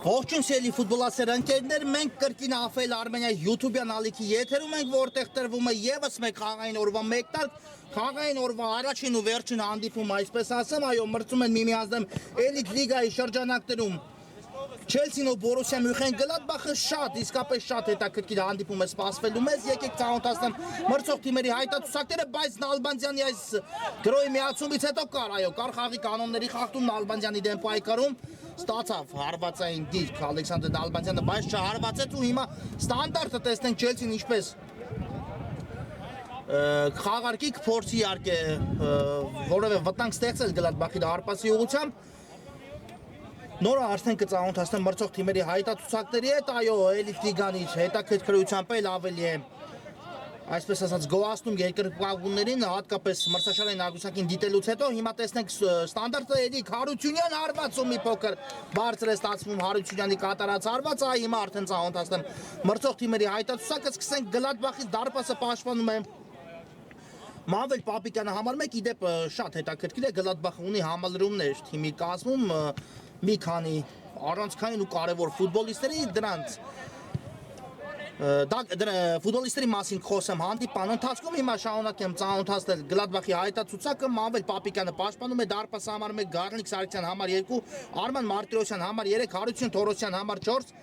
Ողջույն սիրելի ֆուտբոլասեր ընկերներ, մենք կրկին Աֆել Արմենիայի YouTube-յան ալիքի եթերում ենք, որտեղ տրվում է եւս մեկ խաղային օրվա մեկնարկ, խաղային օրվա առաջին ու վերջին հանդիպում, այսպես ասեմ, այո, մրցում են միմյանց դեմ Էլիտ լիգայի շրջանակներում Չելսին ու Բորուսիա Մյունխեն-Գլադբախը շատ, իսկապես շատ հետաքրքիր հանդիպում է սպասվելու մեզ, եկեք ծանոթացնեմ մրցող թիմերի հայտարարությունները, բայց Նալբանդյանի այս գրոյի միացումից հետո կար խաղի կանոնների խախտում Նալբանդյանի դեմ պայքարում ստացավ հարվածային դիրք Ալեքսանդր Նալբանդյանը, բայց չհարվածեց ու հիմա ստանդարտը տեսնենք Չելսին ինչպես խաղարկի կփորձի իհարկե որևէ վտանգ ստեղծել Գլադբախի դարպասի ուղղությամբ Նորը արդեն կծանոթացնեմ մրցող թիմերի հայտարարությունների հետ, այո, Էլիտ լիգանից հետաքրքրությամբ էլ ավելի է այսպես ասած գոհացնում երկրպագուներին, հատկապես մրցաշարային արգուսակին դիտելուց հետո հիմա տեսնենք ստանդարտը Էդիկ Հարությունյան հարվածում մի փոքր բարձր է ստացվում Հարությունյանի կատարած հարվածը, հիմա արդեն ծանոթացնեմ մրցող թիմերի հայտարարությունը, սկսենք Գլադբախից դարպասը պաշտպանում է Մանվել Պապիկյանը համար 1, իդեպ շատ հետաքրքիր է Գլադբախը ունի համալրումներ թիմի կազմում մի քանի առանցքային ու կարևոր ֆուտբոլիստների դրանց ֆուտբոլիստերի մասին խոսեմ հանդիպան ընթացքում հիմա շարունակեմ ծանոթացնել Գլադբախի հայտարարությունը Մանվել Պապիկյանը պաշտպանում է դարպասը համար 1 Գառնիկ Սարգսյան համար 2 Արման Մարտիրոսյան համար 3 Հարություն Թորոսյան համար 4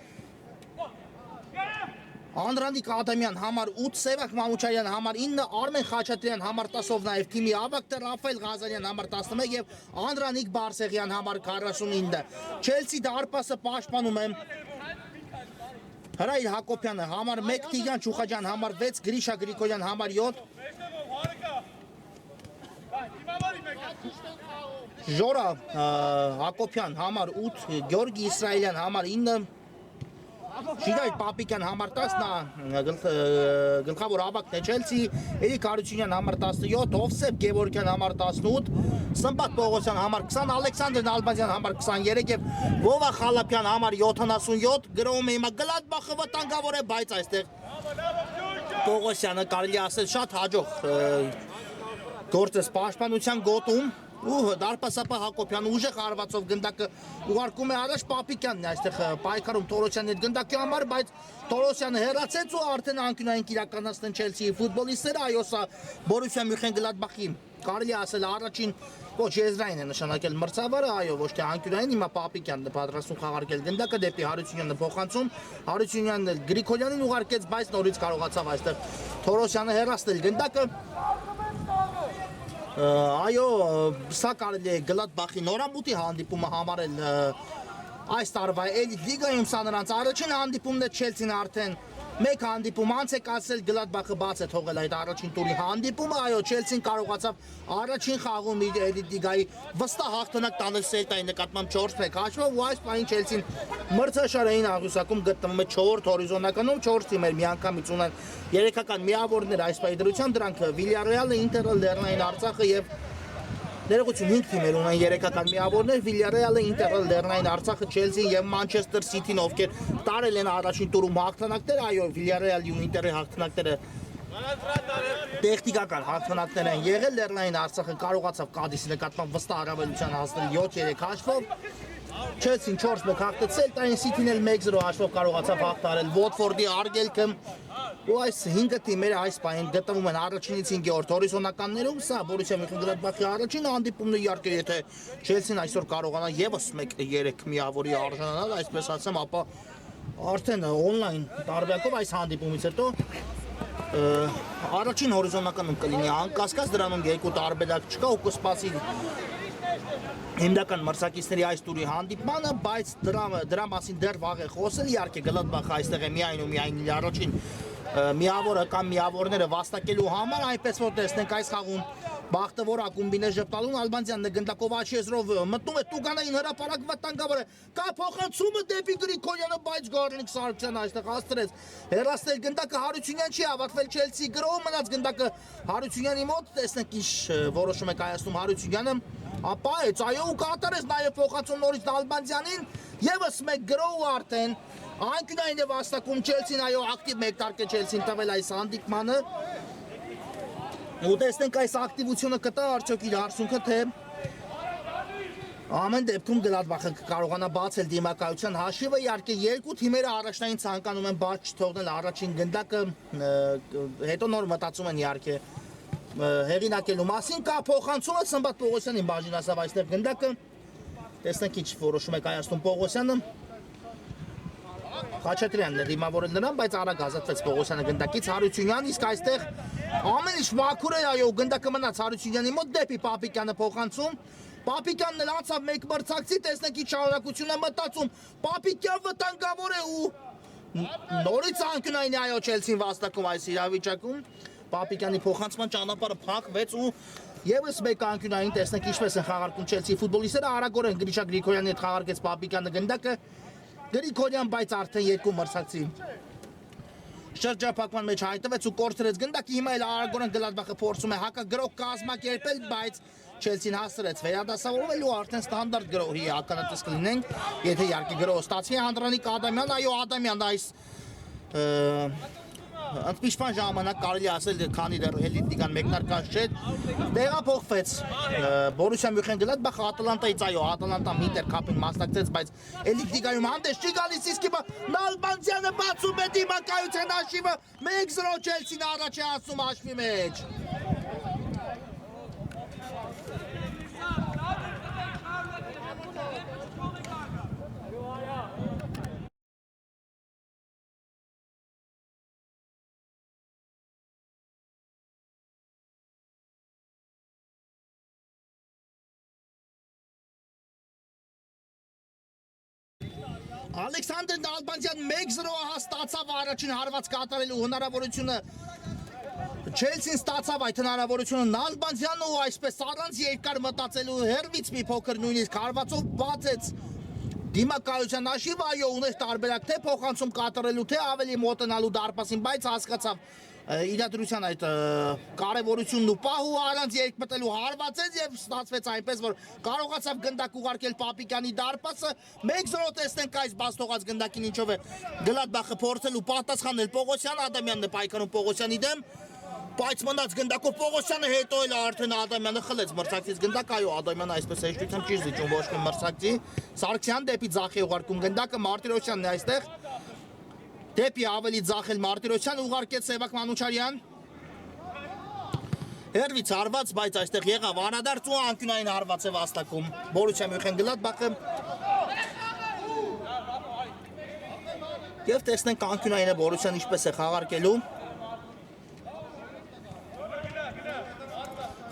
Անդրանիկ Ադամյան համար 8, Սևակ Մամուչարյան համար 9, Արմեն Խաչատրյան համար 10-ով նաև թիմի ավագը Ռաֆայել Ղազարյան համար 11 եւ Անդրանիկ Բարսեղյան համար 49։ Չելսի դարպասը պաշտպանում է Հրայր Հակոբյանը համար 1, Տիգրան Չուխաջյան համար 6, Գրիշա Գրիգորյան համար 7 Ժորա Հակոբյան համար 8, Գյորգի Իսրայելյան համար 9 Շիրայր Պապիկյան համար 10, նա գլխավոր ավագն է Չելսի, Էրիկ Հարությունյան համար 17, Հովսեփ Գևորգյան համար 18, Սմբատ Պողոսյան համար 20, Ալեքսանդր Նալբանդյան համար 23 եւ Վովա Խալափյան համար 77, գրովում է հիմա Գլադբախը վտանգավոր է, բայց այստեղ Պողոսյանը կարելի ասել շատ հաջող գործ է պաշտպանության գոտում ու դարպասապահ Հակոբյան ուժեղ հարվածով գնդակը ուղարկում է առաջ Պապիկյանն է այստեղ պայքարում Թորոսյանի հետ գնդակի համար, բայց Թորոսյանը հեռացեց ու արդեն անկյունային իրականացնեն Չելսիի ֆուտբոլիստները, այո, սա Բորուսիա Մյունխեն-Գլադբախի կարելի ասել առաջին ոչ եզրային է նշանակել մրցավարը, այո, ոչ թե անկյունային, հիմա Պապիկյանն է պատրաստում խաղարկել գնդակը դեպի Հարությունյանը փոխանցում, Հարությունյանն էլ Գրիգորյանին ուղարկեց, բայց նորից կարողացավ այստեղ Թորոսյանը հեռացնել գնդակը Այո, սա կարելի է Գլադբախի նորամուտի հանդիպումը համարել այս տարվա Էլիտ լիգայում, սա նրանց առաջին հանդիպումն է Չելսին արդեն մեկ հանդիպում անց է կացել Գլադբախը բաց է թողել այդ առաջին տուրի հանդիպումը, այո, Չելսին կարողացավ առաջին խաղում իր Էլիտ լիգայի վստահ հաղթանակ տանել Սելտայի նկատմամբ 4-1 հաշվով ու այս պահին Չելսին մրցաշարային աղյուսակում գտնվում է 4-րդ հորիզոնականում 4 թիմեր միանգամից ունեն երեքական միավորներ այս պահի դրությամբ դրանք Վիլյարեալը, Ինտերը, Լեռնային Արցախը եւ Ներողություն 5 թիմեր ունեն երեքական միավորներ Վիլյարեալը, Ինտերը, Լեռնային Արցախը, Չելսին եւ Մանչեսթեր Սիթին, ովքեր տարել են առաջին տուրում հաղթանակներ, այո, Վիլյարեալի ու Ինտերի հաղթանակները տեխնիկական հաղթանակներ են եղել, Լեռնային Արցախը կարողացավ Կադիսի նկատմամբ վստահ առավելության հասնել 7-3 հաշվով Չելսին 4-1 հաղթեց Սելտային, Սիթին էլ 1-0 հաշվով կարողացավ հաղթարել Վոտֆորդի արգելքը ու այս 5 թիմերը այս պահին գտնվում են առաջինից 5-րդ հորիզոնականներում, սա Բորուսիա Մյունխեն-Գլադբախի առաջին հանդիպումն է, իհարկե, եթե Չելսին այսօր կարողանա եւս մեկ 3 միավորի արժանանալ, այսպես ասեմ, ապա Արդեն on-line տարբերակով այս հանդիպումից հետո առաջին հորիզոնականում կլինի անկասկած դրանում երկու տարբերակ չկա ու կսպասի հիմնական մրցակիցների այս տուրի հանդիպմանը, բայց դրա մասին դեռ վաղ է խոսել, իհարկե Գլադբախը այստեղ է միայն ու միայն իր առաջին միավորը կամ միավորները վաստակելու համար, այնպես որ տեսնենք այս խաղում Բախտը որ ակումբին է ժպտալուն Ալբանցյանն գնդակով աչիեզրով մտնում է Տուգանային հրապարակ վտանգավոր է կա փոխանցումը դեպի Գրիգորյանը բայց Գառնիկ Սարգսյանը այստեղ հաստրեց հերասնել գնդակը Հարությունյան չի ավարտվել Չելսի գրով մնաց գնդակը Հարությունյանի մոտ տեսնենք ինչ որոշում է կայացնում Հարությունյանը ապա էց այո ու կատարեց նաև փոխանցում նորից Ալբանցյանին եւս մեկ գրով արդեն անկյունային է վաստակում Չելսին այո ակտիվ մեկ տարգ է Չելսին տվել այս հանդիպմանը ու տեսնենք այս ակտիվությունը կտա արդյոք իր արդյունքը թե ամեն դեպքում Գլադբախը կարողանա բացել դիմակայության հաշիվը իհարկե երկու թիմերը առաջնային ցանկանում են բաց չթողնել առաջին գնդակը հետո նոր մտածում են իհարկե հեղինակելու մասին կա փոխանցումը Սմբատ Պողոսյանին բաժին ասավ այստեղ գնդակը տեսնենք ինչ որոշում է կայացնում Պողոսյանը Խաչատրյանն է դիմավորել նրան, բայց արագ ազատվեց Պողոսյանը գնդակից Հարությունյան, իսկ այստեղ ամեն ինչ մաքուր է, այո, գնդակը մնաց Հարությունյանի մոտ դեպի Պապիկյանը փոխանցում։ Պապիկյանն էլ անցավ մեկ մրցակցի, տեսնենք ինչ շարունակություն է մտածում։ Պապիկյան վտանգավոր է ու նորից անկյունային է, այո, Չելսին վաստակում այս իրավիճակում։ Պապիկյանի փոխանցման ճանապարհը փակվեց ու եւս մեկ անկյունային տեսնենք ինչպես են խաղարկում Չելսի ֆուտբոլիստները արագորեն Գրիշա Գրիգորյանի հետ խաղարկեց Պապիկյանը գնդակը Գրիգորյան բայց արդեն երկու մրցակցի շրջափակման մեջ հայտնվեց ու կորցրեց գնդակը հիմա էլ արագորեն Գլադբախը փորձում է հակագրող կազմակերպել բայց Չելսին հասցրեց վերադասավորվելու արդեն ստանդարտ գրոհի ականատես կլինենք եթե իհարկե գրոհը ստացվի Անդրանիկ Ադամյան այո Ադամյանն այս Անտպիշման ժամանակ կարելի ասել քանի դեռ էլիտ լիգան մեկնարկած չէ տեղափոխվեց Բորուսիա Մյունխեն-Գլադբախը Ատալանտայից այո Ատալանտան Ինտեր քափին մասնակցեց բայց էլիտ լիգայում հանդես չի գալիս իսկ հիմա Նալբանդյանը բացում է դիմակայության հաշիվը 1-0 Չելսին առաջ է հասնում հաշվի մեջ Ալեքսանդր Նալբանդյան 1-0 ստացավ առաջին հարված կատարելու հնարավորությունը Չելսին ստացավ այդ հնարավորությունը Նալբանդյանը ու այսպես առանց երկար մտածելու հերվից մի փոքր նույնիսկ հարվածով բացեց դիմակայության հաշիվը այո ուներ տարբերակ թե փոխանցում կատարելու թե ավելի մոտենալու դարպասին բայց հասկացավ իրադրության այդ կարևորությունն ու պահու առանց երկմտելու հարվածեց եւ ստացվեց այնպես որ կարողացավ գնդակ ուղարկել Պապիկյանի դարպասը 1-0 տեսնենք այս բաց թողած գնդակին ինչով է Գլադբախը փորձել ու պատասխանել Պողոսյան Ադամյանն է պայքարում Պողոսյանի դեմ բայց մնաց գնդակով Պողոսյանը հետո էլ արդեն Ադամյանը խլեց մրցակցից գնդակ այո Ադամյանը այսպես հեշտությամբ չի զիջում ոչ մի մրցակցի Սարգսյան դեպի ձախ է ուղարկում գնդակը Մարտիրոսյանն է այստեղ Դեպի ավելի ձախել Մարտիրոսյան ուղարկեց Սևակ Մանուչարյան Հերվից հարված, բայց այստեղ եղավ անադարձ ու անկյունային հարված է վաստակում Բորուսիա Մյունխեն-Գլադբախը Եվ տեսնենք անկյունային է Բորուսյան ինչպես է խաղարկելու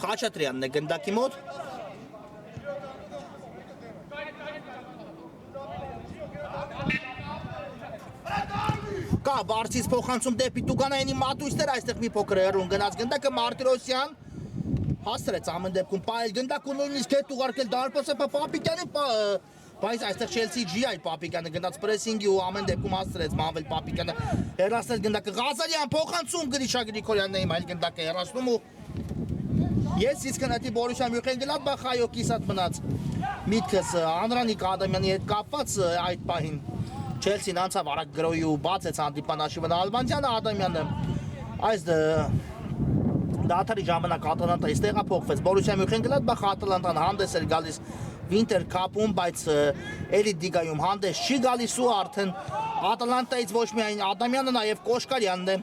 Խաչատրյանն է գնդակի մոտ Կա բարձից փոխանցում դեպի Տուգանայինի մատույցներ այստեղ մի փոքր հեռուն գնաց գնդակը Մարտիրոսյան հաստրեց ամեն դեպքում պայել գնդակ ու նույնիսկ հետ ուղարկել դարպասը Պապիկյանը բայց այստեղ Չելսի ջի այդ Պապիկյանը գնաց պրեսինգի ու ամեն դեպքում հաստրեց Մանվել Պապիկյանը հեռացնել գնդակը Ղազարյան փոխանցում Գրիշա Գրիգորյանն է այլ գնդակը հեռացնում ու ես իսկ հնատի Բորուսիա Մյունխեն-Գլադբախը այո կիսատ մնաց միտքս Անդրանիկ Ադամյանի հետ կապված այդ պահին Չելսին անցավ արագ գրոյի ու բացեց հանդիպան հաշիվը Նալբանդյանը Ադամյանը այս դաթարի ժամանակ Ատալանտայից տեղափոխվեց Բորուսիա Մյունխեն-Գլադբախը Ատալանտան հանդես էր գալիս Վինտեր քափում բայց էլիտ լիգայում հանդես չի գալիս ու արդեն Ատալանտայից ոչ միայն Ադամյանը նաև Կոշկարյանն է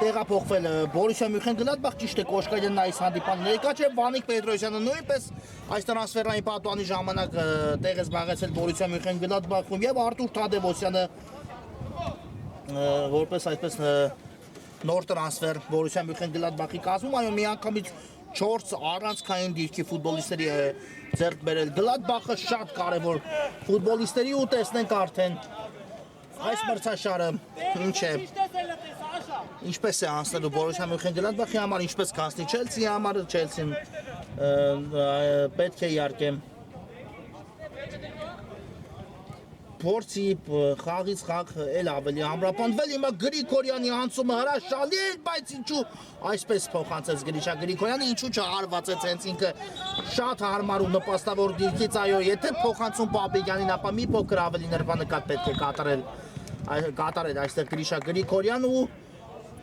տեղափոխվել Բորուսիա Մյունխեն-Գլադբախ ճիշտ է Կոշկարյանն այս հանդիպանը ներկա չէ Վանիկ Պետրոսյանը նույնպես այս տրանսֆերային պատուանի ժամանակ տեղ է զբաղեցել Բորուսիա Մյունխեն-Գլադբախում եւ Արտուր Թադևոսյանը որպես այսպես նոր տրանսֆեր Բորուսիա Մյունխեն-Գլադբախի կազմում, այո, միանգամից 4 առանցքային դիրքի ֆուտբոլիստերի է ձեռք բերել Գլադբախը, շատ կարևոր ֆուտբոլիստերի ու տեսնենք արդեն այս մրցաշարը ինչ է, ինչպես է անցնելու Բորուսիա Մյունխեն-Գլադբախի համար, ինչպես կանցնի Չելսիի համար, Չելսին պետք է իհարկե փորձի խաղից խաղ էլ ավելի ամրապնդվել, հիմա Գրիգորյանի անցումը հրաշալի էր, բայց ինչու այսպես փոխանցեց Գրիշա Գրիգորյանը, ինչու չհարվածեց հենց ինքը շատ հարմար ու նպաստավոր դիրքից, այո, եթե փոխանցում Պապիկյանին, ապա մի փոքր ավելի նրբանկատ պետք է կատարել այստեղ Գրիշա Գրիգորյանը ու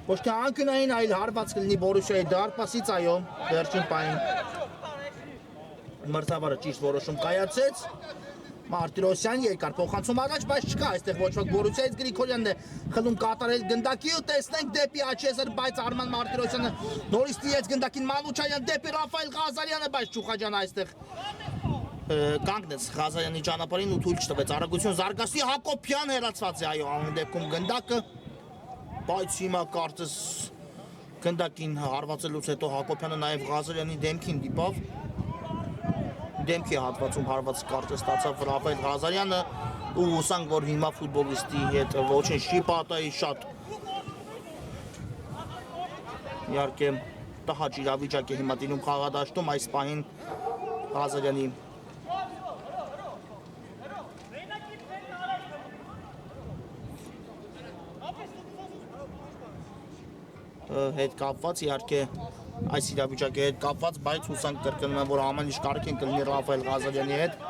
ոչ թե անկյունային, այլ հարված կլինի Բորուսիայի դարպասից, այո, վերջին պահին մրցավարը ճիշտ որոշում կայացեց Մարտիրոսյան երկար փոխանցում առաջ, բայց չկա այստեղ ոչ ոք Բորուսիայից Գրիգորյանն է խլում կատարել գնդակի ու տեսնենք դեպի Աչեզեր, բայց Արման Մարտիրոսյանը նորից տիրեց գնդակին Մանուչյան դեպի Ռաֆայել Ղազարյանը, բայց Չուխաջյանը այստեղ կանգնեց Ղազարյանի ճանապարհին ու թույլ չտվեց արագություն զարգացնի Հակոբյան հեռացված է այո ամեն դեպքում գնդակը, բայց հիմա կարծես գնդակին հարվածելուց հետո Հակոբյանը նաև Ղազարյանի դեմքին դիպավ դեմքի հատվածում հարված կարծես ստացավ Ռաֆայել Ղազարյանը ու հուսանք, որ հիմա ֆուտբոլիստի հետ ոչինչ չի պատահի շատ իհարկե տհաճ իրավիճակ է հիմա տիրում խաղադաշտում այս պահին Ղազարյանի հետ կապված իհարկե այս իրավիճակի հետ կապված, բայց հուսանք կրկնում եմ, որ ամեն ինչ կարգին կլինի Ռաֆայել Ղազարյանի հետ։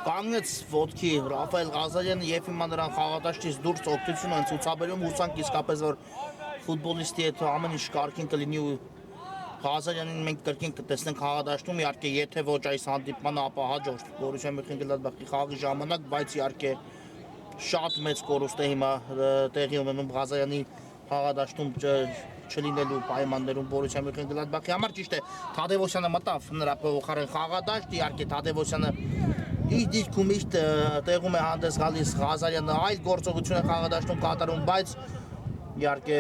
Կանգնեց ոտքի Ռաֆայել Ղազարյանը եւ հիմա նրան խաղադաշտից դուրս օգնություն են ցուցաբերում հուսանք իսկապես որ ֆուտբոլիստի հետ ամեն ինչ կարգին կլինի ու Ղազարյանին մենք կրկին կտեսնենք խաղադաշտում իհարկե եթե ոչ այս հանդիպմանը ապա հաջորդ Բորուսիա Մյունխեն-Գլադբախի խաղի ժամանակ բայց իհարկե շատ մեծ կորուստ է հիմա տեղի ունենում Ղազարյանի խաղադաշտում չլինելու պայմաններում Բորուսիա Մյունխեն-Գլադբախի համար ճիշտ է Թադևոսյանը մտավ նրա փոխարեն խաղադաշտ իհարկե Թադևոսյանը իր դիրքում միշտ տեղում է հանդես գալիս Ղազարյանը այլ գործողություն է խաղադաշտում կատարում, բայց իհարկե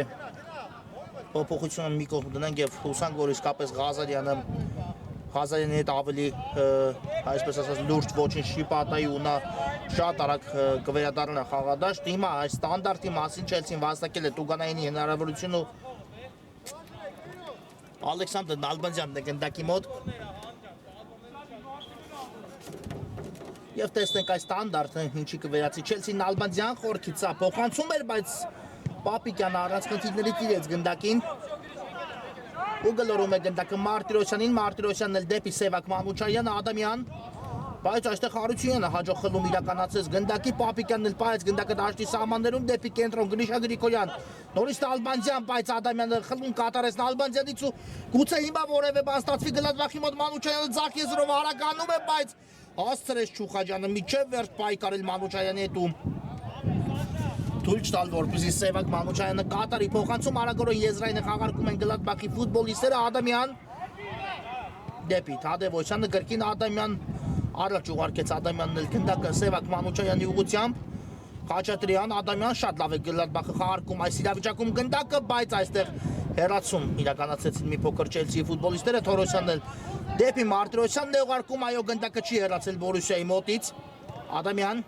փոփոխությունը մի կողմ դնենք եւ հուսանք, որ իսկապես Ղազարյանի հետ ավելի այսպես ասած լուրջ ոչինչ չի պատահի ու նա շատ արագ կվերադառնա խաղադաշտ։ Հիմա այս ստանդարտի մասին Չելսին վաստակել է Տուգանայինի հնարավորությունը Ալեքսանդր Նալբանդյանն է գնդակի մոտ Եվ տեսնենք այս ստանդարտը ինչի կվերացի Չելսին Նալբանդյան խորքից սա փոխանցում էր, բայց Պապիկյանը առանց խնդիրների տիրեց գնդակին ու գլորում է գնդակը Մարտիրոսյանին, Մարտիրոսյանն էլ դեպի Սևակ Մանուչյանը, Ադամյան, բայց այստեղ Հարությունյանը հաջող խլում իրականացրեց գնդակի, Պապիկյանն էլ պահեց գնդակը դաշտի սահմաններում դեպի կենտրոն Գրիշա Գրիգորյան, նորից Նալբանդյան, բայց Ադամյանը խլում կատարեց Նալբանդյանից ու գուցե հիմա որևէ բան ստացվի Գլադբախի մոտ Մանուչյանը ձախ եզրով արագանում է, բայց հասցրեց Չուխաջյանը միջև վերջ պայքարել Մանուչյանի հետ ու թույլ չտալ որպեսզի Սևակ Մանուչյանը կատարի փոխանցում արագորեն եզրայինը խաղարկում են Գլադբախի ֆուտբոլիստերը Ադամյան դեպի Թադևոսյանը կրկին Ադամյան առաջ ուղարկեց Ադամյանն էլ գնդակը Սևակ Մանուչյանի ուղղությամբ Խաչատրյան, Ադամյան շատ լավ է Գլադբախը խաղարկում այս իրավիճակում գնդակը, բայց այստեղ հեռացում իրականացրեցին մի փոքր Չելսիի ֆուտբոլիստները, Թորոսյանն էլ դեպի Մարտիրոսյանն է ուղարկում, այո գնդակը չի հեռացել Բորուսիայի մոտից, Ադամյան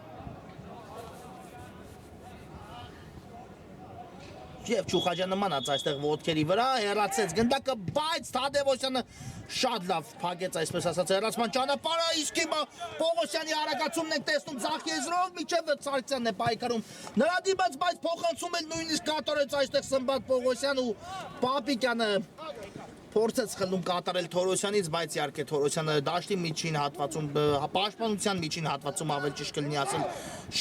Եվ Չուխաջյանը մանած այստեղ ոտքերի վրա, հեռացեց գնդակը, բայց Թադևոսյանը շատ լավ փակեց, այսպես ասած, հեռացման ճանապարհը, իսկ հիմա Պողոսյանի արագացումն ենք տեսնում ձախ եզրով, միջև Սարգսյանն է պայքարում նրա դիմաց, բայց փոխանցում էլ նույնիսկ կատարեց այստեղ Սմբատ Պողոսյան ու Պապիկյանը փորձեց խլում կատարել Թորոսյանից, բայց իհարկե Թորոսյանը դաշտի միջին հատվածում, պաշտպանության միջին հատվածում ավել ճիշտ կլինի ասել,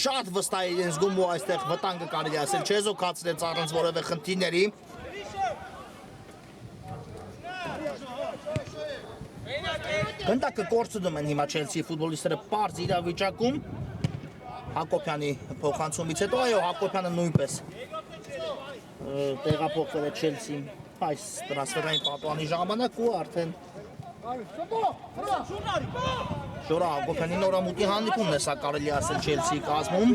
շատ վստահ է իրեն զգում ու այստեղ վտանգը կարելի ասել չեզոքացրեց առանց որևէ խնդիրների։ Գնդակը կորցնում են հիմա Չելսիի ֆուտբոլիստները պարզ իրավիճակում։ Հակոբյանի փոխանցումից հետո, այո, Հակոբյանը նույնպես տեղափոխվել է Չելսիին այս տրանսֆերային պատվանի ժամանակ ու արդեն Շորա Հակոբյանի նորամուտի հանդիպումն է սա կարելի ասել Չելսիի կազմում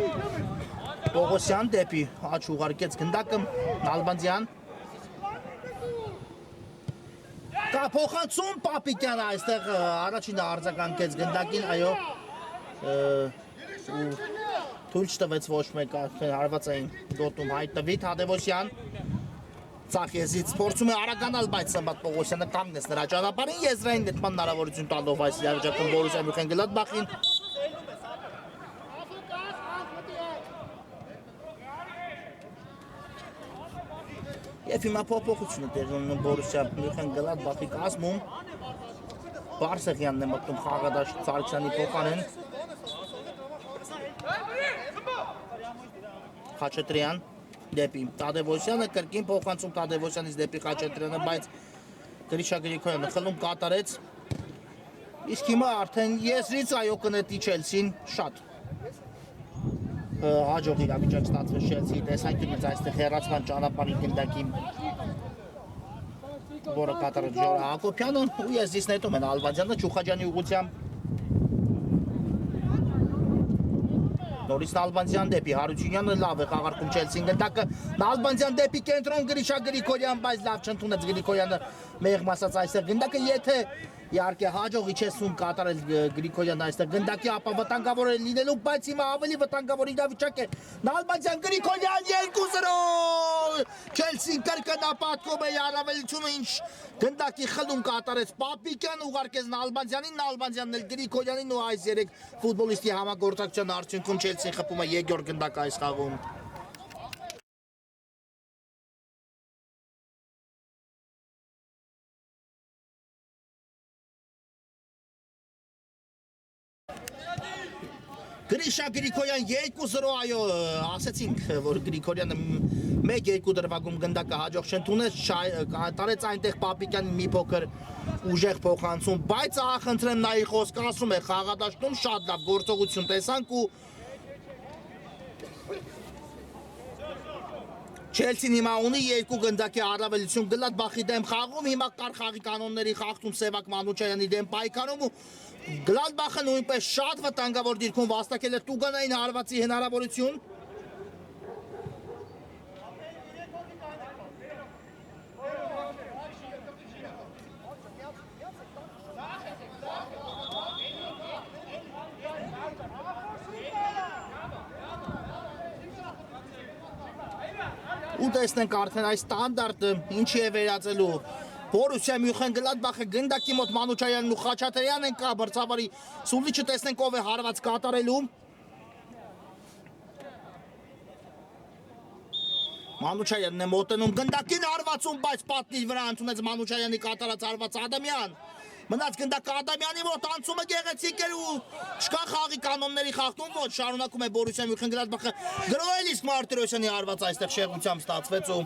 Պողոսյան դեպի աչ ուղարկեց գնդակը Նալբանդյան կա փոխանցում Պապիկյանը այստեղ առաջինը արձագանքեց գնդակին այո թույլ չտվեց ոչ մեկ հարվածային գոտում հայտնվի Թադևոսյան Ցախեզից փորձում է արագանալ, բայց Սմբատ Պողոսյանը կանգնեց նրա ճանապարհին եզրային նետման հնարավորություն տալով այս իրավիճակում Բորուսիա Մյունխենգլադբախին Եվ հիմա փոփոխություն է տեղի ունենում Բորուսիա Մյունխենգլադբախի կազմում Բարսեղյանն է մտնում խաղադաշտ Սարգսյանի փոխարեն Խաչատրյան դեպի Թադևոսյանը կրկին փոխանցում Թադևոսյանից դեպի Խաչատրյանը, բայց Գրիշա Գրիգորյանը խլում կատարեց։ Իսկ հիմա արդեն եզրից այո կնետի Չելսին շատ հաջող իրավիճակ ստացվեց Չելսիի տեսանկյունից այստեղ հեռացման ճանապարհի գնդակի որը կատարեց Ժորա Հակոբյանը ու եզրից նետում են Ալվանձյանը Չուխաջյանի ուղղությամբ Նորից Նալբանդյան դեպի Հարությունյանը լավ է խաղարկում Չելսին գնդակը Նալբանդյան դեպի կենտրոն Գրիշա Գրիգորյան բայց լավ չընդունեց Գրիգորյանը մեղմ ասած այստեղ գնդակը եթե իհարկե հաջող իջեցում կատարել Գրիգորյանը այստեղ գնդակի ապա վտանգավոր է լինելու բայց հիմա ավելի վտանգավոր իրավիճակ է Նալբանդյան Գրիգորյան 2-0 Չելսին կրկնապատկում է առավելությունը ինչ գնդակի խլում կատարեց Պապիկյան ուղարկեց Նալբանդյանին Նալբանդյանն էլ Գրիգորյանին ու այս երեք ֆուտբոլիստի համագործակցության արդյունքում Չելսին խփում է երկրորդ գնդակը այս խաղում Գրիշա Գրիգորյան 2-0 այո ասեցինք որ Գրիգորյանը 1-2 դրվագում գնդակը հաջող չընդունեց կատարեց այնտեղ Պապիկյանին մի փոքր ուժեղ փոխանցում բայց ախնդրեմ նայի խոսքը ասում է խաղադաշտում շատ լավ գործողություն տեսանք ու Չելսին հիմա ունի երկու գնդակի առավելություն Գլադբախի դեմ խաղում հիմա կար խաղի կանոնների խախտում Սևակ Մանուչյանի դեմ պայքարում ու Գլադբախը նույնպես շատ վտանգավոր դիրքում վաստակել է տուգանային հարվածի հնարավորություն ու տեսնենք արդեն այս ստանդարտը ինչի է վերածելու Բորուսիա Մյունխենգլադբախը գնդակի մոտ Մանուչյանն ու Խաչատրյանն են կա բրցավարի Սուլիչը տեսնենք ով է հարված կատարելու Մանուչյանն է մոտենում գնդակին հարվածում բայց պատնի վրա ընդունեց Մանուչյանի կատարած հարված Ադամյան Մնաց գնդակը Ադամյանի մոտ անցումը գեղեցիկ էր ու չկա խաղի կանոնների խախտում ոչ շարունակում է Բորուսիա Մյունխենգլադբախը գրոհել իսկ Մարտիրոսյանի հարված այստեղ շեղությամբ ստացվեց ու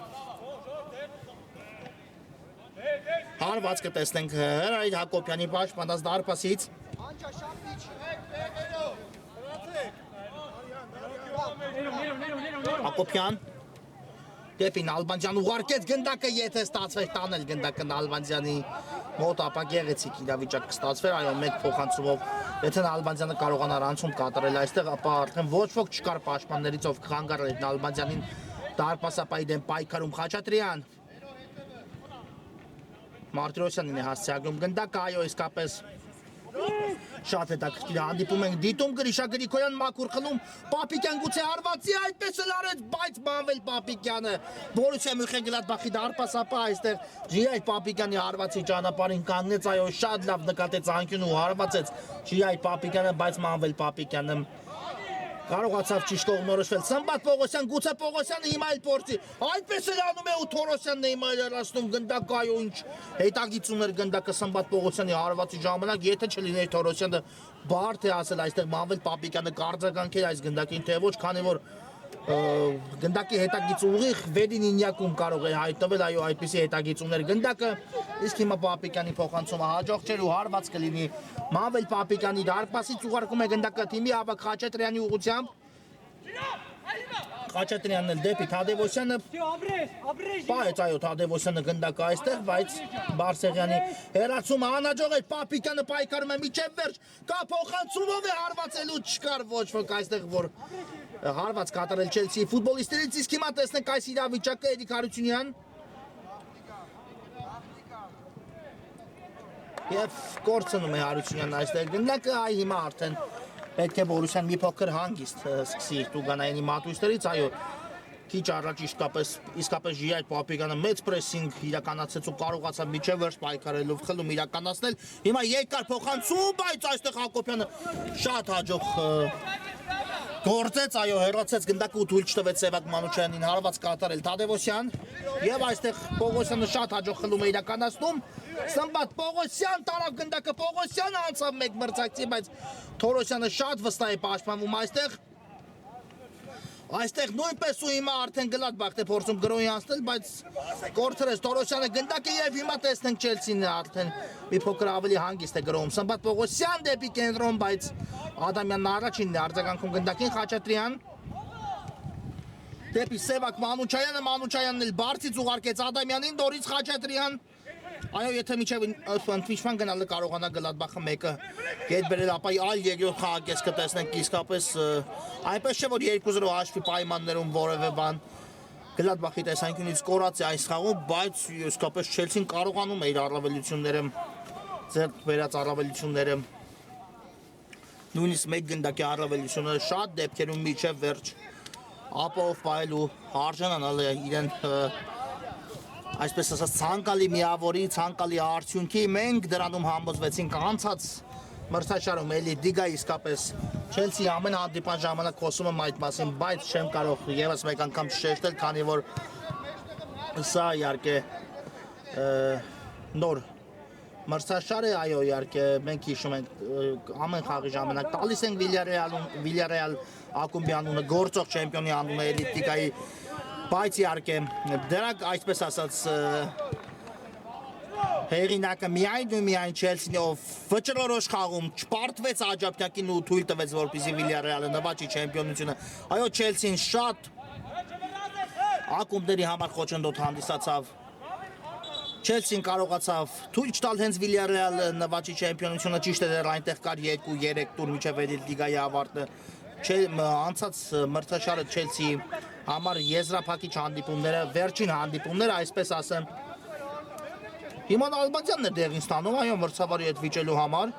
հարված կտեսնենք Հրայր Հակոբյանի պաշտպանած դարպասից Հակոբյան դեպի Նալբանդյան ուղարկեց գնդակը եթե ստացվեր տանել գնդակը Նալբանդյանի մոտ ապա գեղեցիկ իրավիճակ կստացվեր այո մեկ փոխանցումով Եթե Նալբանդյանը կարողանար անցում կատարել այստեղ, ապա արդեն ոչ ոք չկար պաշտպաններից ով կխանգարել Նալբանդյանին դարպասապայի դեմ պայքարում Խաչատրյան։ Մարտիրոսյանին է հասցեագրում գնդակը, այո, իսկապես շատ հետաքրքիր հանդիպում ենք դիտում Գրիշա Գրիգորյան մաքուր խլում Պապիկյան գուցե հարվածի այդպես էլ արեց, բայց բանվել Պապիկյանը Բորուսիա Մյունխեն-Գլադբախի դարպասապա այստեղ Ժիրայր Պապիկյանի հարվածի ճանապարհին կանգնեց, այո, շատ լավ նկատեց անկյուն ու հարվածեց Ժիրայր Պապիկյանը, բայց մանվել Պապիկյանը կարողացավ ճիշտ կողմնորոշվել Սմբատ Պողոսյան, գուցե Պողոսյանը հիմա էլ փորձի այդպես էլ անում է ու Թորոսյանն է հիմա երասնում գնդակը, այո, ինչ հետագիծում էր գնդակը Սմբատ Պողոսյանի հարվածի ժամանակ, եթե չլիներ Թորոսյանը բարդ է ասել այստեղ մանվել Պապիկյանը կարձականքեր այս գնդակին, թե ոչ, քանի որ գնդակի հետագիծ ուղիղ վերին ինյակում կարող է հայտնվել, այո, այդպիսի հետագիծումներ գնդակը, իսկ հիմա Պապիկյանի փոխանցումը հաջող չէր ու հարված կլինի մանվել Պապիկյանի դարպասից ուղարկում է գնդակը թիմի ավակ Խաչատրյանի ուղղությամբ Խաչատրյանն էլ դեպի Թադևոսյանը պահեց, այո, Թադևոսյանը գնդակը այստեղ, բայց Բարսեղյանի հեռացումը անհաջող էր, Պապիկյանը պայքարում է մինչև վերջ, կա փոխանցումով է հարվածելու չկար ոչ ոք այստեղ, որ հարված կատարել Չելսիի ֆուտբոլիստներից, իսկ հիմա տեսնենք այս իրավիճակը Էրիկ Հարությունյան եւ կորցնում է Հարությունյանն այստեղ գնդակը, այ հիմա արդեն պետք է Բորուսյան մի փոքր հանգիստ սկսի Տուգանայանի մատույցներից, այո, քիչ առաջ իսկապես Ժիրայր Պապիկյանը մեծ պրեսինգ իրականացրեց ու կարողացավ միջև վերջ պայքարելով խլում իրականացնել, հիմա երկար փոխանցում, բայց այստեղ Հակոբյանը շատ հաջող գործեց, այո, հեռացեց գնդակը ու թույլ չտվեց Սևակ Մանուչյանին հարված կատարել Թադևոսյան եւ այստեղ Պողոսյանը շատ հաջող խլում է իրականացնում Սմբատ Պողոսյան տարավ գնդակը Պողոսյանը անցավ մեկ մրցակցի, բայց Թորոսյանը շատ վստահ է պաշտպանվում այստեղ նույնպես ու հիմա արդեն Գլադբախտ է փորձում գրոհի անցնել, բայց կորցրեց Թորոսյանը գնդակը եւ հիմա տեսնենք Չելսին արդեն մի փոքր ավելի հանգիստ է գրոհում Սմբատ Պողոսյան դեպի կենտրոն, բայց Ադամյանն առաջինն է արձագանքում գնդակին Խաչատրյան դեպի Սևակ Մանուչյանը, Մանուչյանն էլ բարձից ուղարկեց Ադամյանին, նորից Խաչատրյան այո, եթե միջև ընդմիջման գնալը կարողանա Գլադբախը մեկը գետ բերել, ապա այլ երկրորդ խաղակես կտեսնենք իսկապես այնպես չէ, որ 2-0 հաշվի պայմաններում որևէ բան Գլադբախի տեսանկյունից կորած է այս խաղում, բայց իսկապես Չելսին կարողանում է իր առավելությունները ձեռք բերած առավելությունները նույնիսկ մեկ գնդակի առավելությունը շատ դեպքերում միջև վերջ ապահով պահելու արժանանալ է իրեն այսպես ասած ցանկալի միավորի, ցանկալի արդյունքի մենք դրանում համոզվեցինք անցած մրցաշարում էլի դիգա իսկապես Չելսի ամեն հանդիպան ժամանակ խոսում եմ այդ մասին, բայց չեմ կարող եւս մեկ անգամ շեշտել, քանի որ սա իհարկե նոր մրցաշար է, այո, իհարկե մենք հիշում ենք ամեն խաղի ժամանակ տալիս ենք Վիլյարեալ ակումբի անունը, գործող չեմպիոնի անունը էլիտ դիգայի բայց իհարկե դրանք այսպես ասած հեղինակը միայն ու միայն Չելսին ով վճռորոշ խաղում չպարտվեց աջակցակին ու թույլ տվեց որպեսզի Վիլյարեալը նվաճի չեմպիոնությունը, այո Չելսին շատ ակումբների համար խոչընդոտ հանդիսացավ Չելսին կարողացավ թույլ չտալ հենց Վիլյարեալը նվաճի չեմպիոնությունը, ճիշտ է դեռ այնտեղ կար 2-3 տուր մինչև Էլիտլիգայի ավարտը անցած մրցաշարը Չելսիի համար եզրափակիչ հանդիպումները, վերջին հանդիպումները, այսպես ասեմ հիմա Նալբանդյանն է դեղին ստանում, այո, մրցավարի հետ վիճելու համար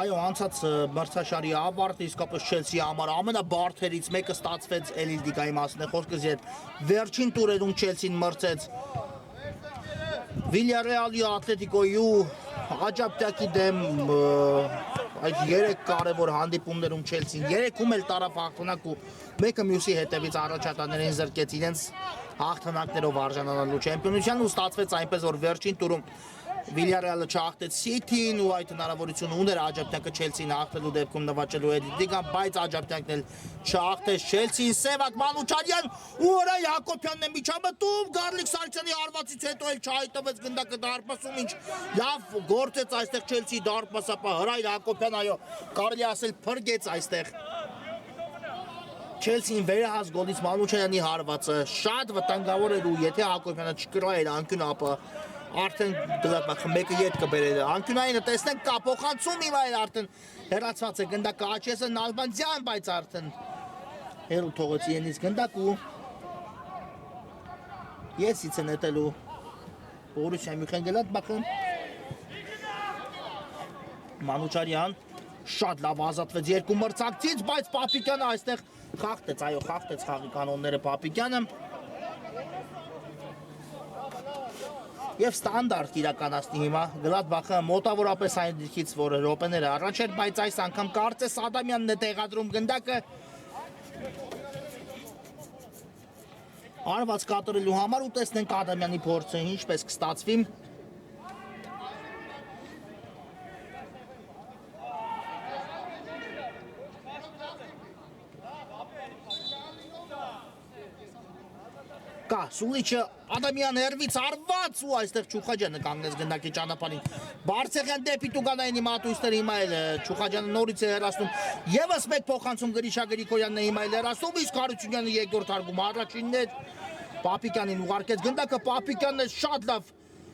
այո, անցած մրցաշարի ավարտը իսկապես Չելսիի համար ամենաբարդերից մեկը ստացվեց Էլիտլիգայի մասին է խոսքս, երբ վերջին տուրերում Չելսին մրցեց Վիլյարեալի, Ատլետիկոյի ու Աջապտյակի դեմ այդ 3 կարևոր հանդիպումներում Չելսին 3-ում էլ տարավ հաղթանակ ու մեկը մյուսի հետևից առաջատարներին զրկեց իրենց հաղթանակներով արժանանալու չեմպիոնության ու ստացվեց այնպես, որ վերջին տուրում Վիլյարեալը չհաղթեց Սիթիին ու այդ հնարավորությունը ուներ Աջապտյակը Չելսին հաղթելու դեպքում նվաճելու Էլիտլիգան, բայց Աջապտյակն էլ չհաղթեց Չելսին, Սևակ Մանուչյան ու Հրայր Հակոբյանն է միջամտում, Գարլիկ Սարգսյանի հարվածից հետո էլ չհայտնվեց գնդակը դարպասում, ինչ լավ գործեց այստեղ Չելսիի դարպասապահ Հրայր Հակոբյան, այո, կարելի ասել փրկեց այստեղ Չելսին վերահաս գոլից Մանուչյանի հարվածը շատ վտանգավոր էր ու եթե Հակոբյանը չկրայր անկյուն ապա արդեն դրապախը մեկը ետ կբերել է անկյունայինը տեսնենք կա փոխանցում հիմա էլ արդեն հեռացված է գնդակը Աչեսը Նալբանդյան բայց արդեն հերու թողեց ենից գնդակ ու եսից է նետելու Բորուսիա Մյունխենգլադբախը Մանուչարյան շատ լավ ազատվեց երկու մրցակցից, բայց Պապիկյանը այստեղ խախտեց, այո, խախտեց խաղի կանոնները Պապիկյանը և ստանդարտ իրականացնի հիմա Գլադբախը մոտավորապես այն դիրքից, որ րոպեները առաջ էր, բայց այս անգամ կարծես Ադամյանն է տեղադրում գնդակը արված կատարելու համար ու տեսնենք Ադամյանի փորձը ինչպես կստացվի Կա, Սուլիչը Ադամյան հերվից արված ու այստեղ Չուխաջյանը կանգնեց գնդակի ճանապարհին Բարսեղյան դեպի Տուգանայինի մատույցները հիմա էլ Չուխաջյանը նորից է հեռացնում Եվս մեկ փոխանցում Գրիշա Գրիգորյանն է հիմա էլ հեռացնում իսկ Հարությունյանը երկրորդ հարգում առաջինն էր Պապիկյանին ուղարկեց գնդակը Պապիկյանն է շատ լավ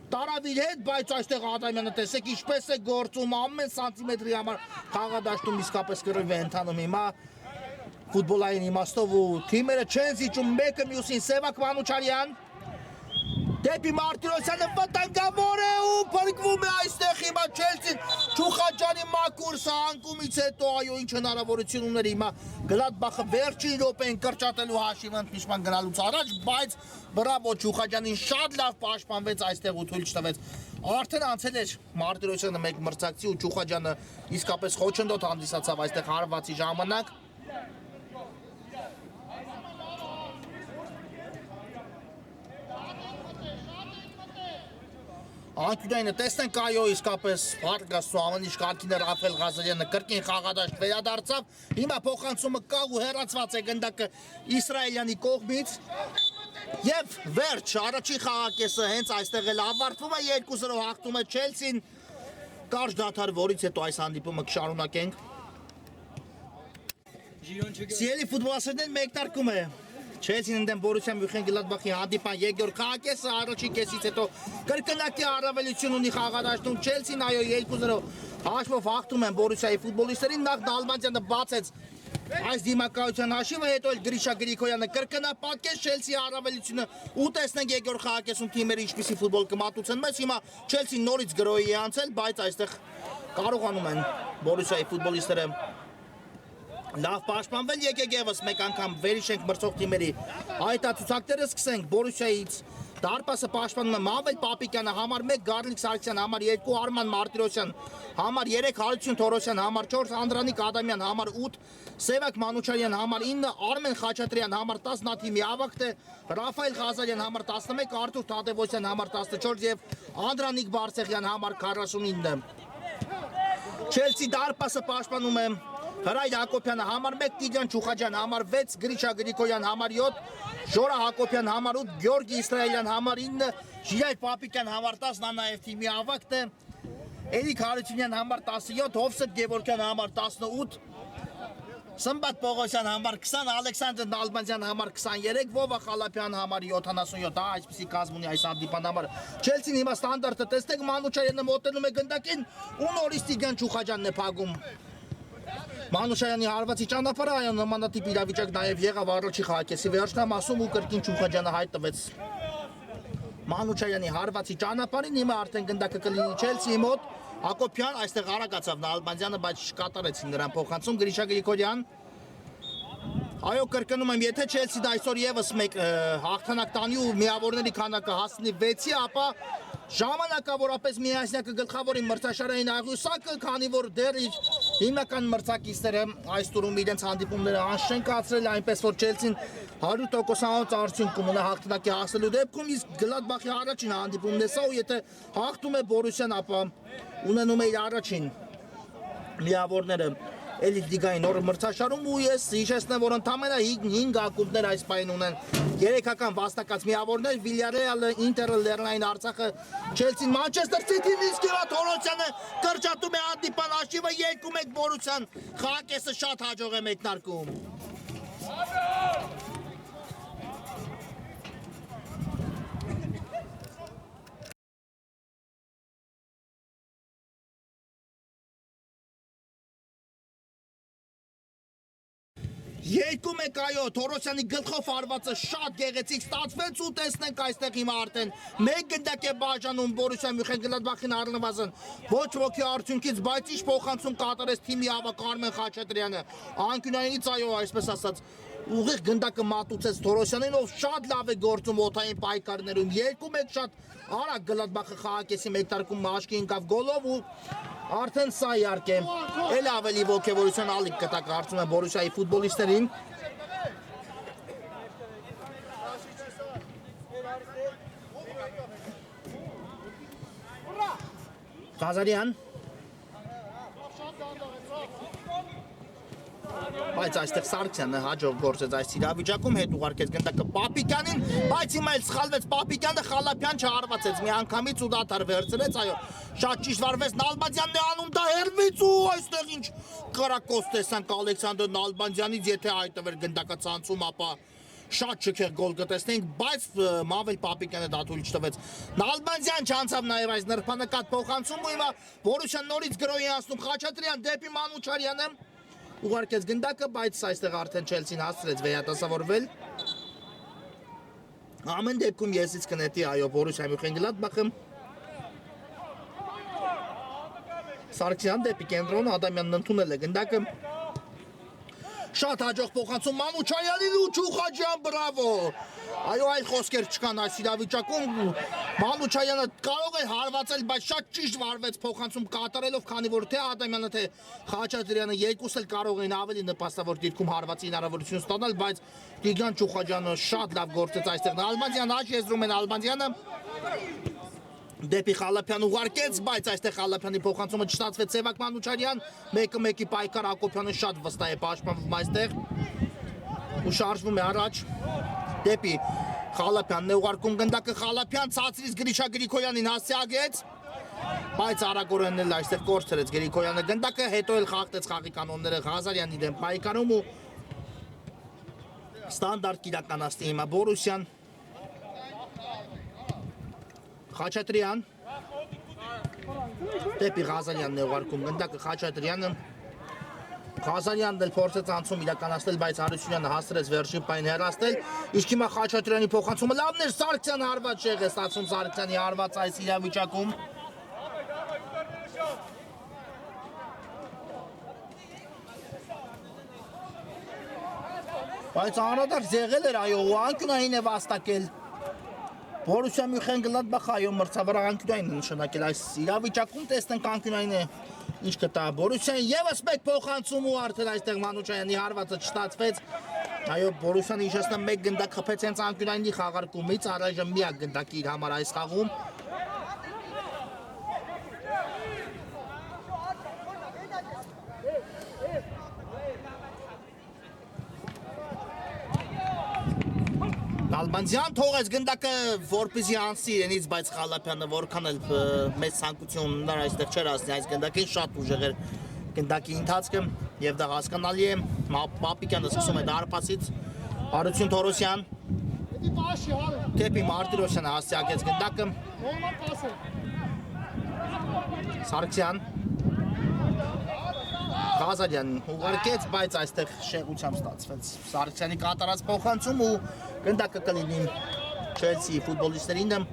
տարավ իր հետ, բայց այստեղ Ադամյանը տեսեք ինչպես է գործում ամեն սանտիմետրի համար խաղադաշտում իսկապես կռիվ է ընթանում հիմա Ֆուտբոլային իմաստով ու թիմերը չեն զիջում մեկը մյուսին Սևակ Մանուչարյան դեպի Մարտիրոսյանը վտանգավոր է ու փրկվում է այստեղ հիմա Չելսին Չուխաջյանի մակուրսը անկումից հետո այո ինչ հնարավորություն ուներ հիմա Գլադբախը վերջին րոպեին կրճատելու հաշիվը ընդմիջման գնալուց առաջ բայց բրավո Չուխաջյանին շատ լավ պաշտպանվեց այստեղ ու թույլ չտվեց արդեն անցել էր Մարտիրոսյանը մեկ մրցակցի ու Չուխաջյանը իսկապես խոչընդոտ հանդիսացավ այստեղ հարվածի ժամանակ Անկյունայինը տեսնենք այո իսկապես Վարգասու ամեն ինչ կարգին է Ռաֆել Ղազարյանը կրկին խաղադաշտ վերադարձավ հիմա փոխանցումը կա ու հեռացված է գնդակը Իսրայելյանի կողմից եւ վերջ առաջի խաղակեսը հենց այստեղ էլ ավարտվում է 2-0 հաղթում է Չելսին կարճ դադար որից հետո այս հանդիպումը կշարունակենք Սիրելի ֆուտբոլասերներ մեկնարկում է Չելսին ընդդեմ Բորուսիա Մյունխենգլադբախի հանդիպան երկրորդ խաղակեսը առաջի կեսից հետո կրկնակի առավելություն ունի խաղադաշտում Չելսին այո 2-0 հաշվով հաղթում են Բորուսիայի ֆուտբոլիստերին նախ Նալբանդյանը բացեց այս դիմակայության հաշիվը հետո էլ Գրիշա Գրիգորյանը կրկնապատկեց Չելսիի առավելությունը ու տեսնենք երկրորդ խաղակեսում թիմերը ինչպիսի ֆուտբոլ կմատուցեն մեզ հիմա Չելսին նորից գրոյի է անցել բայց այստեղ կարողանում են Բորուսիայի ֆուտբոլիստերը Լավ պաշտպանվել եկեք եւս մեկ անգամ վերիշենք մրցող թիմերի այտացուցակները սկսենք Բորուսիայից Դարպասը պաշտպանում է Մավել Պապիկյանը համար 1 Գարլիկ Սարգսյան համար 2 Արման Մարտիրոսյան համար 3 Հարություն Թորոսյան համար 4 Անդրանիկ Ադամյան համար 8 Սևակ Մանուչարյան համար 9 Արմեն Խաչատրյան համար 10 Նաթիմի Ավակտ է Ռաֆայել Ղազարյան համար 11 Արթուր Թադևոսյան համար 14 եւ Անդրանիկ Բարսեղյան համար 49 Չելսի Դարպասը պաշտպանում է Հրայր Հակոբյանը համար 1 Տիգրան Չուխաջյան համար 6 Գրիշա Գրիգորյան համար 7 Ժորա Հակոբյան համար 8 Գյորգի Իսրայելյան համար 9 Ժիրայր Պապիկյան համար 10 նա նաև թիմի ավակտ է Էրիկ Հարությունյան համար 17 Հովսեփ Գևորգյան համար 18 Սմբատ Պողոսյան համար 20 Ալեքսանդր Նալբանդյան համար 23 Վովա Խալափյան համար 77 այսպեսի կազմ ունի այս հանդիպան համար Չելսին հիմա ստանդարտը տեսնեք Մանուչարյանը մոտենում է գնդակին ու նորից Տիգրան Չուխաջյանն է փակում Մանուշյանի հարվածի ճանապարհը այո նմանատիպ իրավիճակ նաև եղավ առաջի խաղակեսի վերջնամասում ու կրկին Չուխաջյանը հայտ տվեց Մանուշյանի հարվածի ճանապարհին հիմա արդեն գնդակը կլինի Չելսիի մոտ Հակոբյան այստեղ արագացավ Նալբանդյանը բայց չկատարեցին նրան փոխանցում Գրիշա Գրիգորյան Այո կրկնում եմ եթե Չելսին այսօր եւս մեկ հաղթանակ տանի ու միավորների քանակը հասնի 6-ի ապա ժամանակավորապես միասնյակը գլխավորի մրցաշարային աղյուսակը քանի որ դեռ իր հիմնական մրցակիցները այս տուրում իրենց հանդիպումները անշեն կացրել այնպես որ Չելսին 100% արդյունք կունենա հաղթանակի հասնելու դեպքում իսկ Գլադբախի առաջին հանդիպումն է սա ու եթե հաղթում է Բորուսիան ապա ունենում է իր առաջին միավորները Էլիտ լիգայի նոր մրցաշարում ու ես հիշեցնեմ որ ընդամենը 5 ակումբներ այս պահին ունեն երեքական վաստակած միավորներ Վիլյարեալը, Ինտերը, Լեռնային Արցախը, Չելսին, Մանչեսթեր Սիթին իսկ Իվա Թորոսյանը կրճատում է հանդիպան հաշիվը 2-1 Բորուսիան խաղակեսը շատ հաջող է մեկնարկում 2-1 այո, Թորոսյանի գլխով արվածը շատ գեղեցիկ ստացվեց ու տեսնենք այստեղ հիմա արդեն մեկ գնդակ է բաժանում Բորուսիա Մյունխեն-Գլադբախին առնվազն ոչ ոքի արդյունքից, բայց ինչ փոխանցում կատարեց թիմի ավակ Արմեն Խաչատրյանը, անկյունայինից այո, այսպես ասած ուղիղ գնդակը մատուցեց Թորոսյանին, ով շատ լավ է գործում օդային պայքարներում, 2-1 շատ արագ Գլադբախը խաղակեսի մեկ տարկում մաշկի ընկավ գոլով ու արդեն սա իհարկե էլ ավելի ոգևորության ալիք կտա կարծում եմ Բորուսիայի ֆուտբոլիստերին։ Ղազարյան բայց այստեղ Սարգսյանը հաջող գործեց այս իրավիճակում, հետ ուղարկեց գնդակը Պապիկյանին, բայց հիմա էլ սխալվեց Պապիկյանը, Խալափյան չհարվածեց միանգամից ու դադար վերցրեց, այո, շատ ճիշտ վարվեց Նալբանդյանն է անում դա հերվից ու այստեղ ինչ կրակոց տեսանք Ալեքսանդր Նալբանդյանից, եթե հայտվեր գնդակը ցանցում, ապա շատ շքեղ գոլ կտեսնենք, բայց Մավել Պապիկյանը դա թույլ չտվեց։ Նալբանդյան չանցավ նաև այս նրբանկատ փոխանցում ու հիմա Բորուսիան նորից գրոհի անցնում Խաչատրյան դեպի Մանուչարյանը ուղարկեց գնդակը, բայց այստեղ արդեն Չելսին հասցրեց վերատասավորվել։ Ամեն դեպքում եսից կնետի այո Բորուսիա Մյունխեն-Գլադբախը։ Սարգսյան դեպի կենտրոն, Ադամյանն ընդունել է գնդակը։ Շատ հաջող փոխանցում Մանուչարյանին ու Չուխաջյան, բրավո։ Այո, այլ խոսքեր չկան այս իրավիճակում։ Մանուչարյանը կարող է հարվածել, բայց շատ ճիշտ վարվեց փոխանցում կատարելով, քանի որ թե Ադամյանը, թե Խաչատրյանը երկուսը կարող են ավելի նպաստավոր դիրքում հարվածի հնարավորություն ստանալ, բայց Տիգրան Չուխաջյանը շատ լավ գործեց այստեղ։ Նալբանդյան աճ եզրում են Ալբանդյանը։ Դեպի Խալափյան ուղարկեց, բայց այստեղ Խալափյանի փոխանցումը չստացվեց Սևակ Մանուչարյան, 1-1-ի պայքար Ակոբյանը շատ վստահ է պաշտպանվում այստեղ ու շարժվում է առաջ դեպի Խալափյանն է ուղարկում գնդակը Խալափյան ցածրից Գրիշա Գրիգորյանին հասցեագեց, բայց արագորեն էլ այստեղ կորցրեց Գրիգորյանը գնդակը, հետո էլ խախտեց խաղի կանոնները Ղազարյանի դեմ պայքարում ու ստանդարտ կիրականացնի հիմա Բորուսիան։ Խաչատրյան դեպի Ղազարյանն է ուղարկում գնդակը Խաչատրյանը, Ղազարյանն էլ փորձեց անցում իրականացնել, բայց Հարությունյանը հասցրեց վերջին պայն հեռացնել, իսկ հիմա Խաչատրյանի փոխանցումը լավն էր, Սարգսյանը հարված չեղ է ստացում Սարգսյանի հարված այս իրավիճակում։ Բայց անդրադարձ եղել էր այո, ու անկյունային է վաստակել Բորուսիա Մյունխեն-Գլադբախը այո մրցավար անկյունային է նշանակել այս իրավիճակում, տեսնենք անկյունային է ինչ կտա Բորուսիան ևս մեկ փոխանցում ու արդեն այստեղ Մանուչարյանի հարվածը չստացվեց, այո Բորուսիան իջեցնում մեկ գնդակ խփեց հենց անկյունայինի խաղարկումից, առայժմ միակ գնդակի իր համար այս խաղում։ Նալբանդյան թողեց գնդակը որպեսզի անցի իրենից, բայց Խալափյանը որքան էլ մեծ ցանկություններ այստեղ չէր ասնի այս գնդակին, շատ ուժեղ էր գնդակի ընթացքը եւ դա հասկանալի է։ Պապիկյանը սկսում է դարպասից, Հարություն Թորոսյան դեպի Մարտիրոսյանը հասցեակեց գնդակը, Սարգսյան Ղազարյան ուղարկեց, բայց այստեղ շեղությամբ ստացվեց Սարգսյանի կատարած փոխանցում ու գնդակը կլինի Չելսիի ֆուտբոլիստերին դեմ։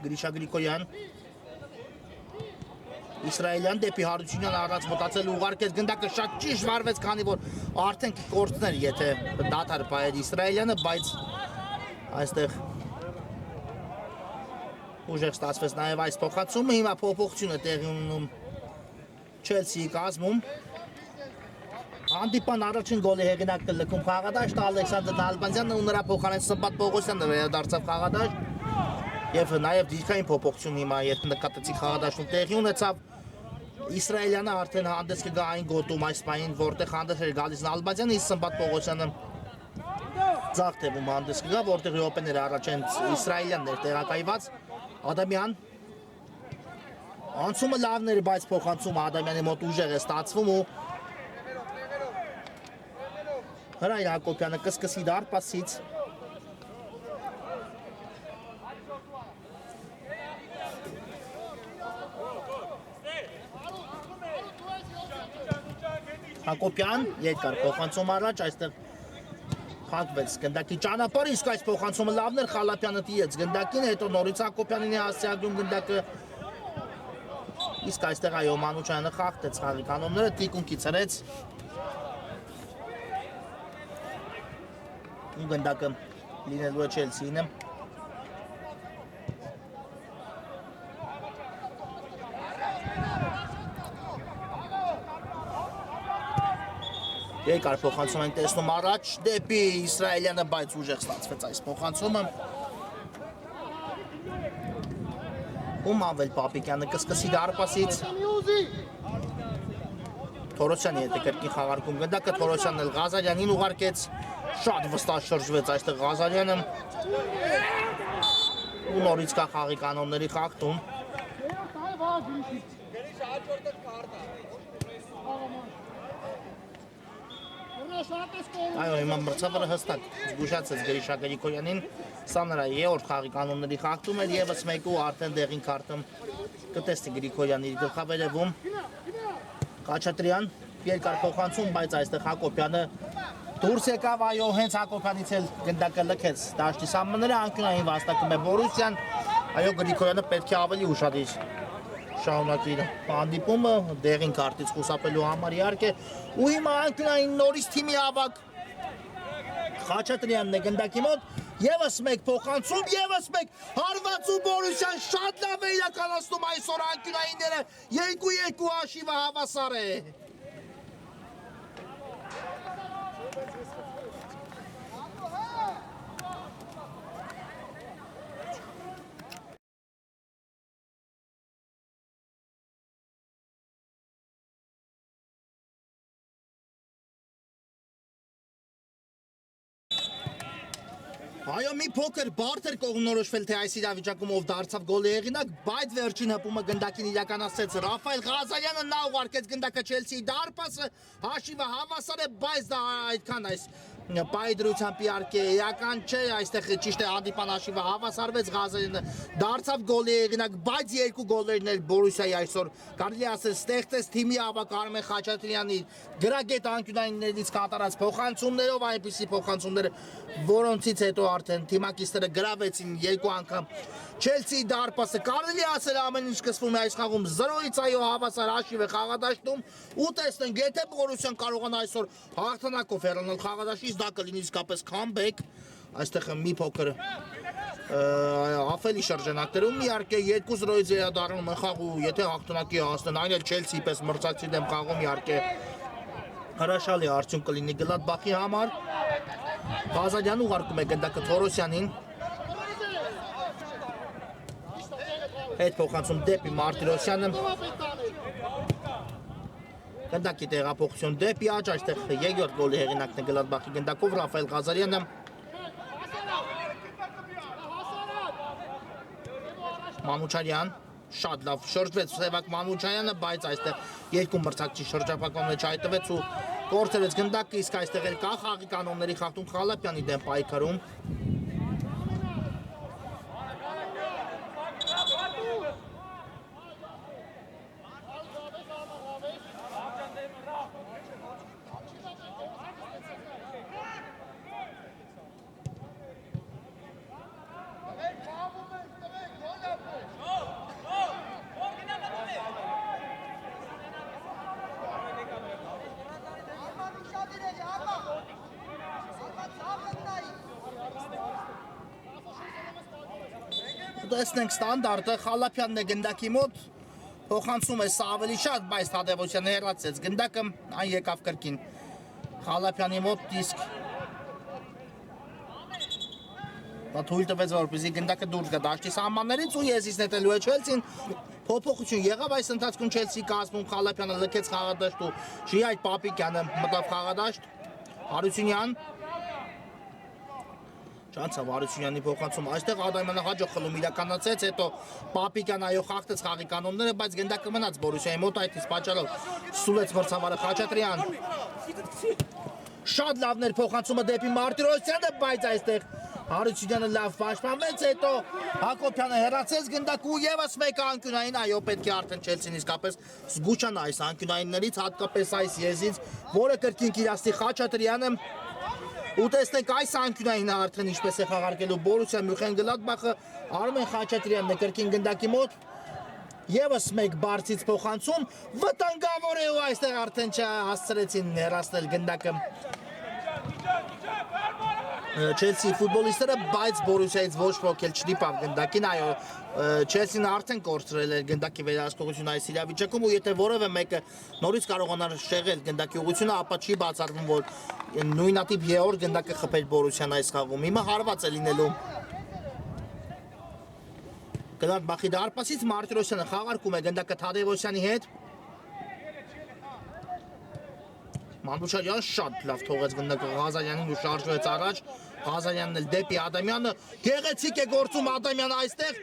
Գրիշա Գրիգորյան Իսրայելյան դեպի Հարությունյան առաջ մտածել ուղարկեց գնդակը շատ ճիշտ վարվեց, քանի որ արդեն կորցներ եթե դադար պահեր Իսրայելյանը, բայց այստեղ ուժեղ ստացվեց նաև այս փոխանցումը, հիմա փոփոխություն է տեղի ունենում Չելսիի կազմում։ Հանդիպան առաջին գոլի հեղինակը լքում խաղադաշտը Ալեքսանդր Նալբանդյանն ու նրա փոխարեն Սմբատ Պողոսյանը վերադարձավ խաղադաշտ եւ նաև դիրքային փոփոխություն հիմա երբ նկատեցի խաղադաշտում տեղի ունեցավ։ Իսրայելյանը արդեն հանդես կգա այն գոտում այս պահին, որտեղ հանդես էր գալիս Նալբանդյանը, իսկ Սմբատ Պողոսյանը ձախ թևում հանդես կգա, որտեղ րոպեներ առաջ են իսրայելյանն էր տեղակայված։ Ադամյան անցումը լավն էր, բայց փոխանցումը Ադամյանի մոտ ուժեղ է ստացվում ու Հրայր Հակոբյանը կսկսի դարպասից Հակոբյան երկար փոխանցում առաջ այստեղ փակվեց գնդակի ճանապարհը իսկ այս փոխանցումը լավն էր Խալափյանը տիեց գնդակին հետո նորից Հակոբյանին է հասցեագրում գնդակը իսկ այստեղ այո Մանուչյանը խախտեց խաղի կանոնները թիկունքի ծրեց ու գնդակը լինելու է Չելսին Երկար փոխանցում ենք տեսնում առաջ դեպի Իսրայելյանը, բայց ուժեղ ստացվեց այս փոխանցումը։ Ում Ավել Պապիկյանը կսկսի դարպասից։ Թորոսյանի հետ է կրկին խաղարկում գնդակը, Թորոսյանն էլ Ղազարյանին ուղարկեց, շատ վստահ շրջվեց այստեղ Ղազարյանը։ Ու նորից կա խաղի կանոնների խախտում։ Այո, հիմա մրցավարը հստակ զգուշացեց Գրիշա Գրիգորյանին, սա նրա երրորդ խաղի կանոնների խախտում էր, ևս մեկը ու արդեն դեղին քարտը կտեսնի Գրիգորյանի գլխավերևում։ Խաչատրյան երկար փոխանցում, բայց այստեղ Հակոբյանը դուրս եկավ, այո, հենց Հակոբյանից էլ գնդակը լքեց դաշտի սահմանները, անկյունային վաստակում է Բորուսյան, այո, Գրիգորյանը պետք է ավելի ուշադիր շարունակի հանդիպումը դեղին քարտից խուսափելու համար իհարկե ու հիմա անկյունային նորից թիմի ավակ Խաչատրյանն է գնդակի մոտ եւս մեկ փոխանցում եւս մեկ հարված ու Բորուսյան շատ լավ է իրականացնում այսօր անկյունայինները 2-2 հաշիվը հավասար է Այո, մի փոքր բարդ էր կողմնորոշվել, թե այս իրավիճակում ով դարձավ գոլի հեղինակ, բայց վերջին հպումը գնդակին իրականացրեց Ռաֆայել Ղազարյանը, նա ուղարկեց գնդակը Չելսիի դարպասը, հաշիվը հավասար է, բայց դա այդքան այս պայդրությամբ իհարկե էական չէ, այստեղ ճիշտ է հանդիպան հաշիվը հավասարվեց Ղազարյանը, դարձավ գոլի հեղինակ, բայց երկու գոլերն էլ Բորուսիայի այսօր կարելի ասել ստեղծեց թիմի ավակ Արմեն Խաչատրյանի գրագետ անկյունայիններից կատարած փոխանցումներով, այնպիսի փոխանցումներ, որոնցից հետո արդեն թիմակիցները գրավեցին երկու անգամ Չելսիի դարպասը կարելի ասել ամեն ինչ սկսվում է այս խաղում 0-ից այո հավասար հաշիվ է խաղադաշտում ու տեսնենք եթե Բորուսյան կարողանա այսօր հաղթանակով հեռանալ խաղադաշտից դա կլինի իսկապես comeback այստեղ մի փոքր Աֆելի շրջանակներում իհարկե 2-0-ից վերադառնում է խաղ ու եթե հաղթանակի հասնեն այն էլ Չելսիի պես մրցակցի դեմ խաղում իհարկե հրաշալի արդյունք կլինի Գլադբախի համար Ղազարյանը ուղարկում է գնդակը Թորոսյանին հետ փոխանցում դեպի Մարտիրոսյանը գնդակի տեղափոխություն դեպի աջ այստեղ երկրորդ գոլի հեղինակն է Գլադբախի գնդակով Ռաֆայել Ղազարյանը Մանուչարյան շատ լավ շրջվեց Սևակ Մանուչարյանը բայց այստեղ երկու մրցակցի շրջափակման մեջ հայտնվեց ու կորցրեց գնդակը իսկ այստեղ էլ կա խաղի կանոնների խախտում Խալափյանի դեմ պայքարում Տեսնենք ստանդարտը Խալափյանն է գնդակի մոտ փոխանցում է սա ավելի շատ բայց Թադևոսյանը հեռացեց գնդակը այն եկավ կրկին Խալափյանի մոտ իսկ դա թույլ տվեց որպեսզի գնդակը դուրս գա դաշտի սահմաններից ու եզից նետելու է Չելսին փոփոխություն եղավ այս ընթացքում Չելսի կազմում Խալափյանը լքեց խաղադաշտ ու Ժիայր Պապիկյանը մտավ խաղադաշտ Հարությունյան Չանցավ Հարությունյանի փոխանցում, այստեղ Ադամյանը հաջող խլում իրականացեց, հետո Պապիկյան այո խախտեց խաղի կանոնները, բայց գնդակը մնաց Բորուսիայի մոտ այդ իսկ պատճառով սուլեց մրցավարը Խաչատրյան։ Շատ լավն էր փոխանցումը դեպի Մարտիրոսյանը, բայց այստեղ Հարությունյանը լավ պաշտպանվեց, հետո Հակոբյանը հեռացեց գնդակ ու եւս մեկ անկյունային, այո, պետք է արդեն Չելսին իսկապես զգուշանա այս անկյունայիններից, հատկապես այս եզից, որը կրկին Կիրասի Խաչատրյանը ու տեսնենք այս անկյունայինը արդեն ինչպես է խաղարկելու Բորուսիա Մյունխեն-Գլադբախը, Արմեն Խաչատրյանն է կրկին գնդակի մոտ Եվս մեկ բարձից փոխանցում, վտանգավոր է ու այստեղ արդեն չհասցրեցին հեռացնել գնդակը Չելսի ֆուտբոլիստները, բայց Բորուսիայից ոչ ոք էլ չդիպավ գնդակին, այո, Չելսին արդեն կորցրել էր գնդակի վերահսկողությունը այս իրավիճակում ու եթե որևէ մեկը նորից կարողանար շեղել գնդակի ուղղությունը, ապա չի բացառվում, որ նույնատիպ երրորդ գնդակը խփեր Բորուսիան այս խաղում։ Հիմա հարված է լինելու Գլադբախի դարպասից Մարտիրոսյանը խաղարկում է գնդակը Թադևոսյանի հետ Մանուշարյան շատ լավ թողեց գնդակը Ղազարյանին ու շարժվեց առաջ Ղազարյանն էլ դեպի Ադամյանը գեղեցիկ է գործում Ադամյանը այստեղ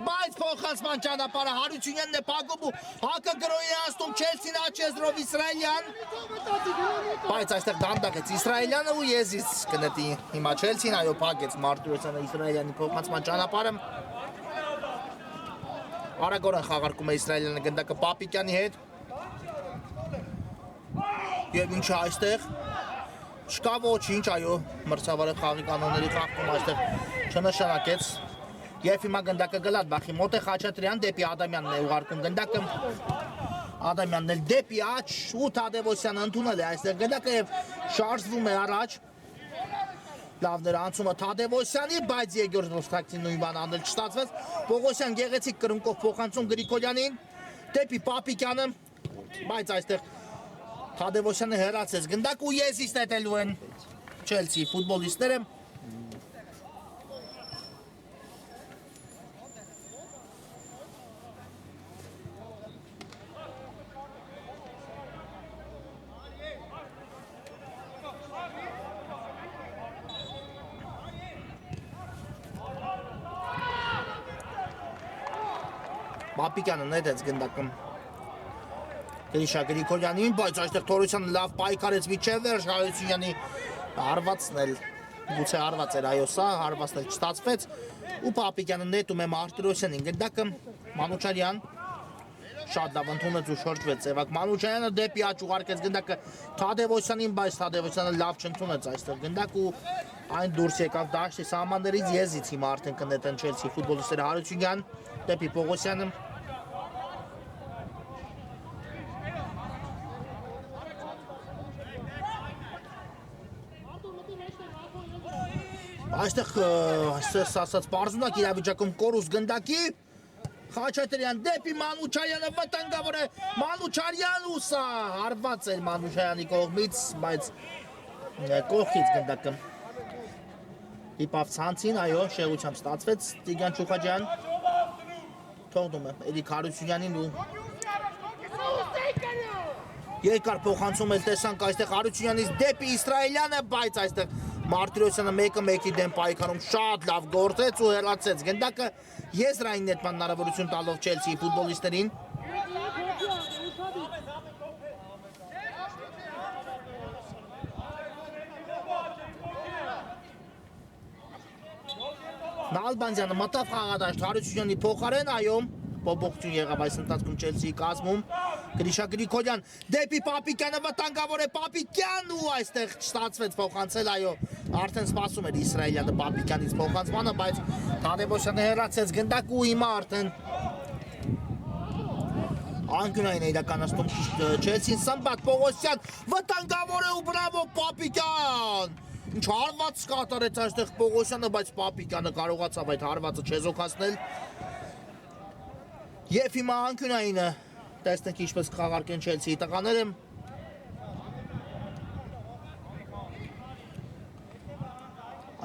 բայց փոխանցման ճանապարհը Հարությունյանն է փակում ու հակը գրոհի է անցնում Չելսին Աչեզրով Իսրայելյան բայց այստեղ դանդաղեց Իսրայելյանը ու Եզից կնետի հիմա Չելսին այո փակեց Մարտիրոսյանը Իսրայելյանի փոխանցման ճանապարհը Արագորեն խաղարկում է Իսրայելյանը գնդակը Պապիկյանի հետ Եվ ինչը այստեղ չկա ոչինչ, այո, մրցավարը խաղի կանոնների խախտում այստեղ չնշանակեց Եվ հիմա գնդակը Գլադբախի մոտ է Խաչատրյան դեպի Ադամյանն է ուղարկում գնդակը Ադամյանն էլ դեպի աջ ու Թադևոսյանը ընդունել է այստեղ գնդակը եւ շարժվում է առաջ Լավ նրանցումը Թադևոսյանի, բայց երկրորդ ոստակցի նույն բան անել չստացվեց Պողոսյան գեղեցիկ կրունկով փոխանցում Գրիգորյանին դեպի Պապիկյանը բայց այստեղ Թադևոսյանը հեռացեց գնդակ ու Եզից նետելու են Չելսի ֆուտբոլիստները Պապիկյանը նետեց գնդակում Գրիշա Գրիգորյանին, բայց այստեղ Թորոսյանը լավ պայքարեց միջև վերջ Հարությունյանի հարվածն էլ, գուցե հարված էր այո սա, հարվածն էլ չստացվեց ու Պապիկյանը նետում է Մարտիրոսյանին գնդակը Մանուչարյան շատ լավ ընդունեց ու շրջվեց Սևակ Մանուչարյանը դեպի աջ ուղարկեց գնդակը Թադևոսյանին, բայց Թադևոսյանը լավ չընդունեց այստեղ գնդակ ու այն դուրս եկավ դաշտի սահմաններից Եզից հիմա արդեն կնետեն Չելսի ֆուտբոլիստները Հարությունյան դեպի Պողոսյանը Այստեղ ասած պարզունակ իրավիճակում կորուս գնդակի Խաչատրյան դեպի Մանուչարյանը վտանգավոր է Մանուչարյան ու սա հարված էր Մանուչարյանի կողմից, բայց կողքից գնդակը Իպավ ցանցին, այո, շեղությամբ ստացվեց Տիգրան Չուխաջյան թողնում է Էրիկ Հարությունյանին ու Երկար փոխանցում էլ տեսանք այստեղ Հարությունյանից դեպի Իսրայելյանը, բայց այստեղ Մարտիրոսյանը մեկը մեկի դեմ պայքարում շատ լավ գործեց ու հեռացեց գնդակը եզրային նետման հնարավորություն տալով Չելսիի ֆուտբոլիստերին Նալբանդյանը մտավ խաղադաշտ Հարությունյանի փոխարեն, այո Բոբոքություն եղավ այս ընթացքում Չելսիի կազմում Գրիշա Գրիգորյան դեպի Պապիկյանը վտանգավոր է Պապիկյան ու այստեղ չստացվեց փոխանցել, այո արդեն սպասում էր Իսրայելյանը Պապիկյանից փոխանցմանը, բայց Թադևոսյանը հեռացեց գնդակ ու հիմա արդեն անկյունային է իրականացնում Չելսին Սմբատ Պողոսյան վտանգավոր է ու բրավո Պապիկյան Ինչ հարված կատարեց այստեղ Պողոսյանը, բայց Պապիկյանը կարողացավ այդ հարվածը չեզոքացնել Եվ հիմա անկյունայինը տեսնենք ինչպես կխաղարկեն Չելսիի տղաները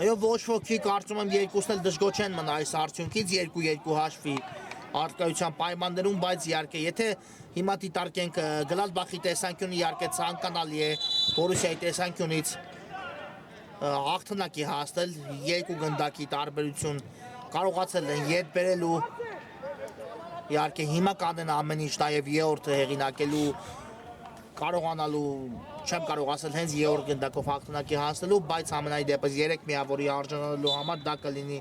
Այո ոչ ոքի կարծում եմ երկուսն էլ դժգոհ չեն մնա այս արդյունքից 2-2 հաշվի առկայության պայմաններում, բայց իհարկե եթե հիմա դիտարկենք Գլադբախի տեսանկյունը իհարկե ցանկանալի է Բորուսիայի տեսանկյունից հաղթանակի հասնել երկու գնդակի տարբերություն կարողացել են ետ բերելու իհարկե հիմա կանեն ամեն ինչ նաև երրորդը հեղինակելու կարողանալու չեմ կարող ասել հենց երրորդ գնդակով հաղթանակի հասնելու, բայց ամենայն դեպս 3 միավորի արժանանալու համար դա կլինի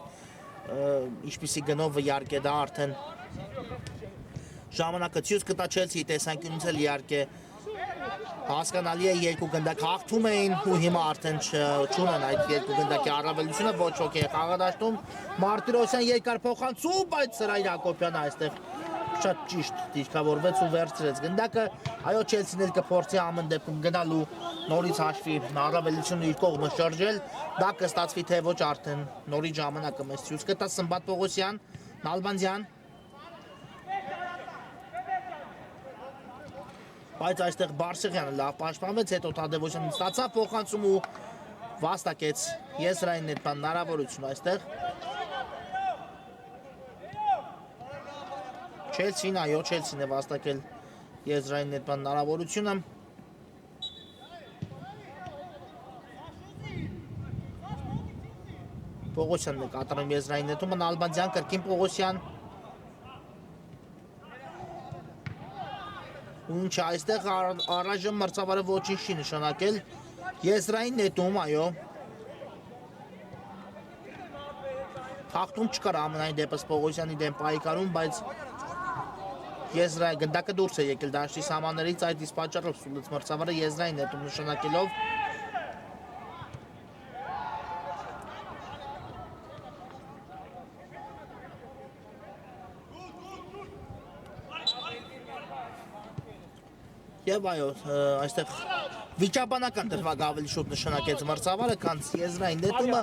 ինչպիսի գնով իհարկե դա արդեն ժամանակը ցույց կտա Չելսիի տեսանկյունից էլ իհարկե հասկանալի է երկու գնդակ հաղթում էին ու հիմա արդեն չունեն այդ երկու գնդակի առավելությունը ոչ ոք է խաղադաշտում Մարտիրոսյան երկար փոխանցում բայց Սրայր Հակոբյանը այստեղ շատ ճիշտ դիրքավորվեց ու վերցրեց գնդակը այո Չելսին էլ կփորձի ամեն դեպքում գնալու նորից հաշվի առավելությունը իր կողմը շրջել դա կստացվի թե ոչ արդեն նորից ժամանակը մեզ ցույց կտա Սմբատ Պողոսյան Նալբանդյան բայց այստեղ Բարսեղյանը լավ պաշտպանվեց, հետո Թադևոսյանը ստացավ փոխանցում ու վաստակեց Եզրային նետման հնարավորություն այստեղ։ Չելսին, այո, Չելսին է վաստակել Եզրային նետման հնարավորությունը։ Պողոսյանն է կատարում Եզրային նետումը, Նալբանդյան, կրկին Պողոսյան։ Ինչ այստեղ առայժմ մրցավարը ոչինչ չի նշանակել Եզրային նետում, այո Հաղթում չկար ամենայն դեպս Պողոսյանի դեմ պայքարում, բայց Եզրային գնդակը դուրս է եկել դաշտի սահմաններից այդ իսկ պատճառով սուլեց մրցավարը Եզրային նետում նշանակելով Եվ այո, այստեղ վիճաբանական դրվագ ավելի շուտ նշանակեց մրցավարը, քան Եզրային նետումը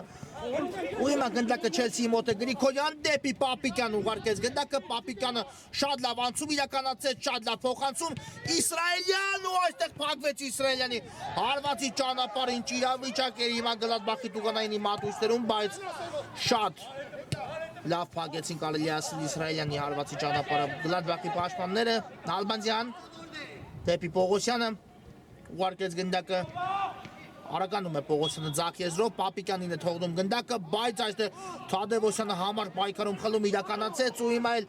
ու հիմա գնդակը Չելսիի մոտ է Գրիգորյան դեպի Պապիկյան ուղարկեց գնդակը Պապիկյանը շատ լավ անցում իրականացեց, շատ լավ փոխանցում Իսրայելյան ու այստեղ փակվեց Իսրայելյանի հարվածի ճանապարհը ինչ իրավիճակ էր հիմա Գլադբախի տուգանայինի մատույցներում, բայց շատ լավ փակեցին կարելի ասել Իսրայելյանի հարվածի ճանապարհը Գլադբախի պաշտպանները Նալբանդյան դեպի Պողոսյանը ուղարկեց գնդակը Արականում է Պողոսյանը ձախ եզրով Պապիկյանին է թողնում գնդակը բայց այստեղ Թադևոսյանը համար պայքարում խլում իրականացեց ու հիմա էլ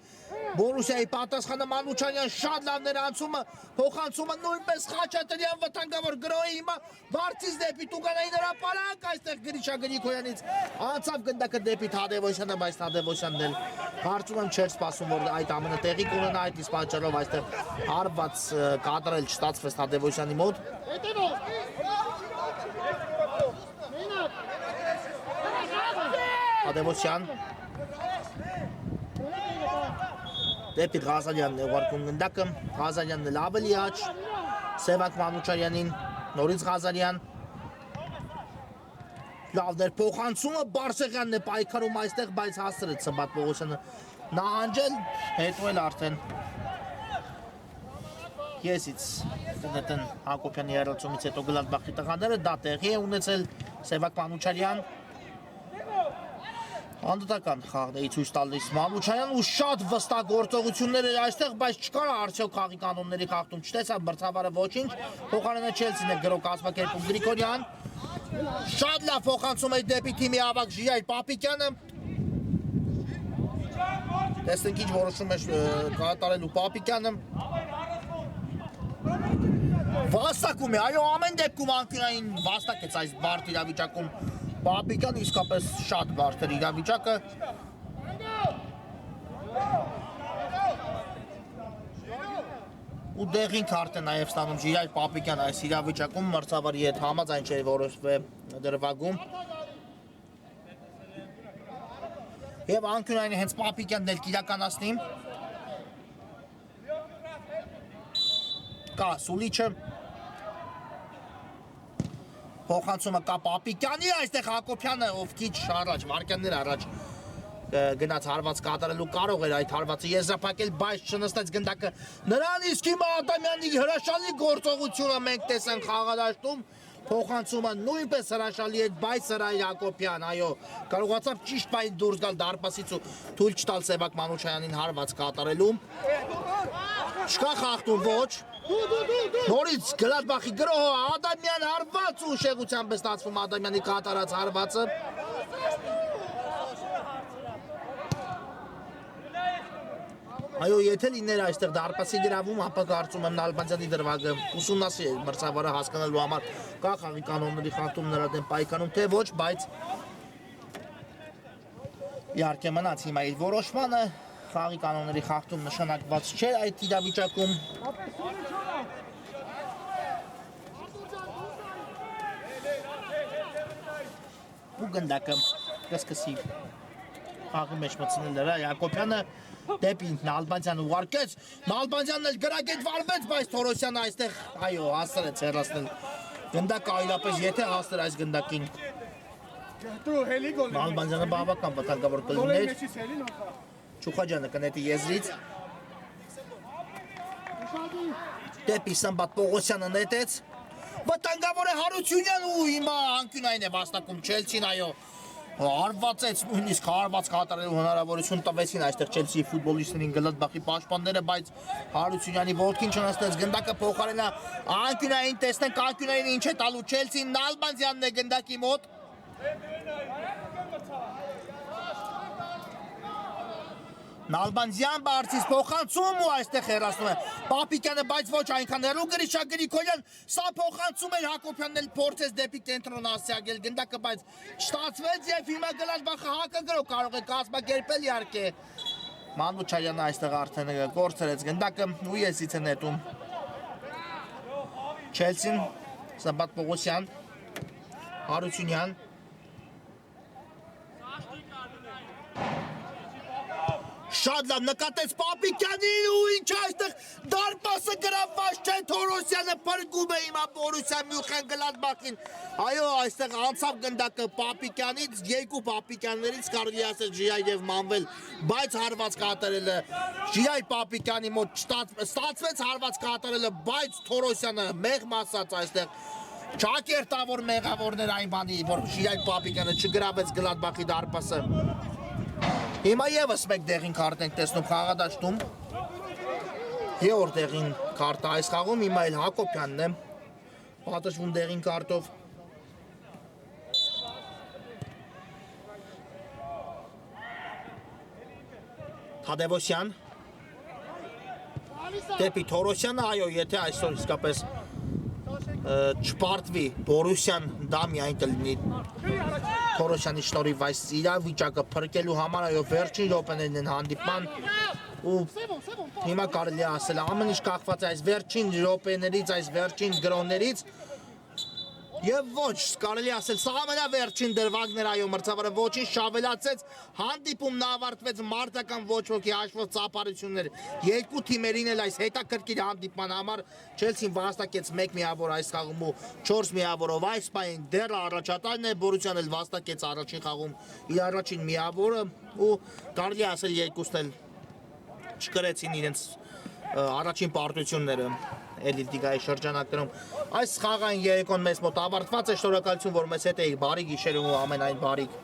Բորուսիայի պատասխանը Մանուչարյան շատ լավ ներանցումը փոխանցումը նույնպես Խաչատրյան վտանգավոր գրոհի հիմա բարձից դեպի Տուգանային հրապարակ այստեղ Գրիշա Գրիգորյանից անցավ գնդակը դեպի Թադևոսյանը բայց Թադևոսյանն էլ կարծում եմ չէր սպասում որ այդ ամենը տեղի կունենա այդ իսկ պատճառով այստեղ հարված կատարել չստացվեց Թադևոսյանի մոտ Թադևոսյան դեպի Ղազարյանն է ուղարկում գնդակը Ղազարյանն էլ ավելի աճ Սևակ Մանուչարյանին նորից Ղազարյան լավներ փոխանցումը Բարսեղյանն է պայքարում այստեղ բայց հասցրեց Սմբատ Պողոսյանը նահանջել հետո էլ արդեն Եսից կգտնեն Հակոբյանի երրորդումից հետո Գլադբախի տղաները դա տեղի է ունեցել Սևակ Մանուչարյան Անդտական խաղն է ցույց տալիս Մանուչարյան ու շատ վստահ գործողություններ էր այստեղ, բայց չկար արդյոք խաղի կանոնների խախտում, չտեսավ մրցավարը ոչինչ, փոխարենը Չելսին է գրող կազմակերպում Գրիգորյան, շատ լավ փոխանցում է դեպի թիմի ավագ Ժիրայր Պապիկյանը, տեսնենք ինչ որոշում է կատարելու Պապիկյանը, վաստակում է, այո ամեն դեպքում անկյունային վաստակեց այս բարդ իրավիճակում Պապիկյանը իսկապես շատ բարդ էր իրավիճակը ու դեղին քարտ է նաև ստանում Ժիրայր Պապիկյանը այս իրավիճակում մրցավարի հետ համաձայն չէ որոշվե դրվագում և անկյունային հենց Պապիկյանն էլ կիրականացնի կա Սուլիչը Փոխանցումը կա Պապիկյանի, այստեղ Հակոբյանը ով քիչ առաջ, վարկյաններ առաջ գնաց հարված կատարելու կարող էր այդ հարվածը եզրափակել, բայց չնստեց գնդակը նրան իսկ հիմա Ադամյանի հրաշալի գործողությունը մենք տեսանք խաղադաշտում Փոխանցումը նույնպես հրաշալի էր, բայց Սրայր Հակոբյան, այո, կարողացավ ճիշտ պահին դուրս գալ դարպասից ու թույլ չտալ Սևակ Մանուչարյանին հարված կատարելու Չկա խախտում ոչ Նորից Գլադբախի գրոհը Ադամյան հարված ու շեղությամբ է ստացվում Ադամյանի կատարած հարվածը Այո, եթե լիներ այստեղ դարպասի գրավում, ապա կարծում եմ Նալբանդյանի դրվագը ուսումնասիրել մրցավարը հասկանալու համար կա խաղի կանոնների խախտում նրա դեմ պայքարում, թե ոչ, բայց իհարկե մնաց հիմա իր որոշմանը, խաղի կանոնների խախտում նշանակված չէ այդ իրավիճակում։ Ու գնդակը կսկսի խաղի մեջ մտցնել նրա Յակոբյանը դեպի Նալբանդյանը ուղարկեց, Նալբանդյանն էլ գրագետ վարվեց, բայց Թորոսյանը այստեղ, այո, հասցրեց հեռացնել գնդակը, այլապես եթե հասներ այս գնդակին Նալբանդյանը բավական վտանգավոր կլիներ, Չուխաջյանը կնետի եզրից, դեպի Սմբատ Պողոսյանը նետեց, վտանգավոր է Հարությունյան ու հիմա անկյունային է վաստակում Չելսին, այո, հարվածեց, նույնիսկ հարված կատարելու հնարավորություն տվեցին այստեղ Չելսիի ֆուտբոլիստերին Գլադբախի պաշտպանները, բայց Հարությունյանի ոտքին չնստեց, գնդակը փոխարենը անկյունային, տեսնենք անկյունային ինչ է տալու Չելսին, Նալբանդյանն է գնդակի մոտ։ Նալբանդյան բարձից փոխանցում ու այստեղ հեռացնում է Պապիկյանը, բայց ոչ այնքան հեռու Գրիշա Գրիգորյան, սա փոխանցում էր Հակոբյանն էլ փորձեց դեպի կենտրոն ասիագել գնդակը, բայց չստացվեց եւ հիմա Գլադբախը հակագրով կարող է կազմակերպել իհարկե։ Մանուչարյանը այստեղ արդեն կորցրեց գնդակը ու եսից է նետում Չելսին, Սմբատ Պողոսյան, Հարությունյան Շատ լավ նկատեց Պապիկյանին ու ինչ այստեղ դարպասը գրավված չէ Թորոսյանը փրկում է հիմա Բորուսիա Մյունխեն Գլադբախին։ Այո, այստեղ անցավ գնդակը Պապիկյանից, երկու Պապիկյաններից կարելի ասել Ժիայ եւ Մանվել, բայց հարված կատարելը Ժիայ Պապիկյանի մոտ ստացվեց հարված կատարելը, բայց Թորոսյանը մեղմ ասած այստեղ ճակերտավոր մեղավորներ այն բանի, որ Ժիայ Պապիկյանը չգրավեց Գլադբախի դարպասը։ Հիմա եւս մեկ դեղին քարտ ենք տեսնում խաղադաշտում։ Երրորդ դեղին քարտը այս խաղում հիմա էլ Հակոբյանն է պատժվում դեղին քարտով։ Թադևոսյան դեպի Թորոսյանը, այո, եթե այսօր իսկապես չպարտվի Բորուսյան, դա միայն կլինի Թորոսյանի շնորհիվ այս իրավիճակը փրկելու համար, այո, վերջին րոպեներն են հանդիպման ու հիմա կարելի է ասել ամեն ինչ կախված է այս վերջին րոպեներից, այս վերջին գրոններից եւ ոչ, կարելի ասել սա ամենավերջին դրվագն էր, այո, մրցավարը ոչինչ չավելացեց, հանդիպումն ավարտվեց մարտական ոչ ոքի հաշվով ծափարություններ երկու թիմերին էլ այս հետաքրքիր հանդիպման համար Չելսին վաստակեց 1 միավոր այս խաղում ու 4 միավորով այս պահին դեռ առաջատարն է, Բորուսյանն էլ վաստակեց առաջին խաղում իր առաջին միավորը ու կարելի ասել երկուսն էլ չկրեցին իրենց առաջին պարտությունները էլիտ լիգայի շրջանակներում։ Այս խաղային երեկոն մեզ մոտ ավարտված է, շնորհակալություն, որ մեզ հետ էիք, բարի գիշեր ու ամենայն բարիք։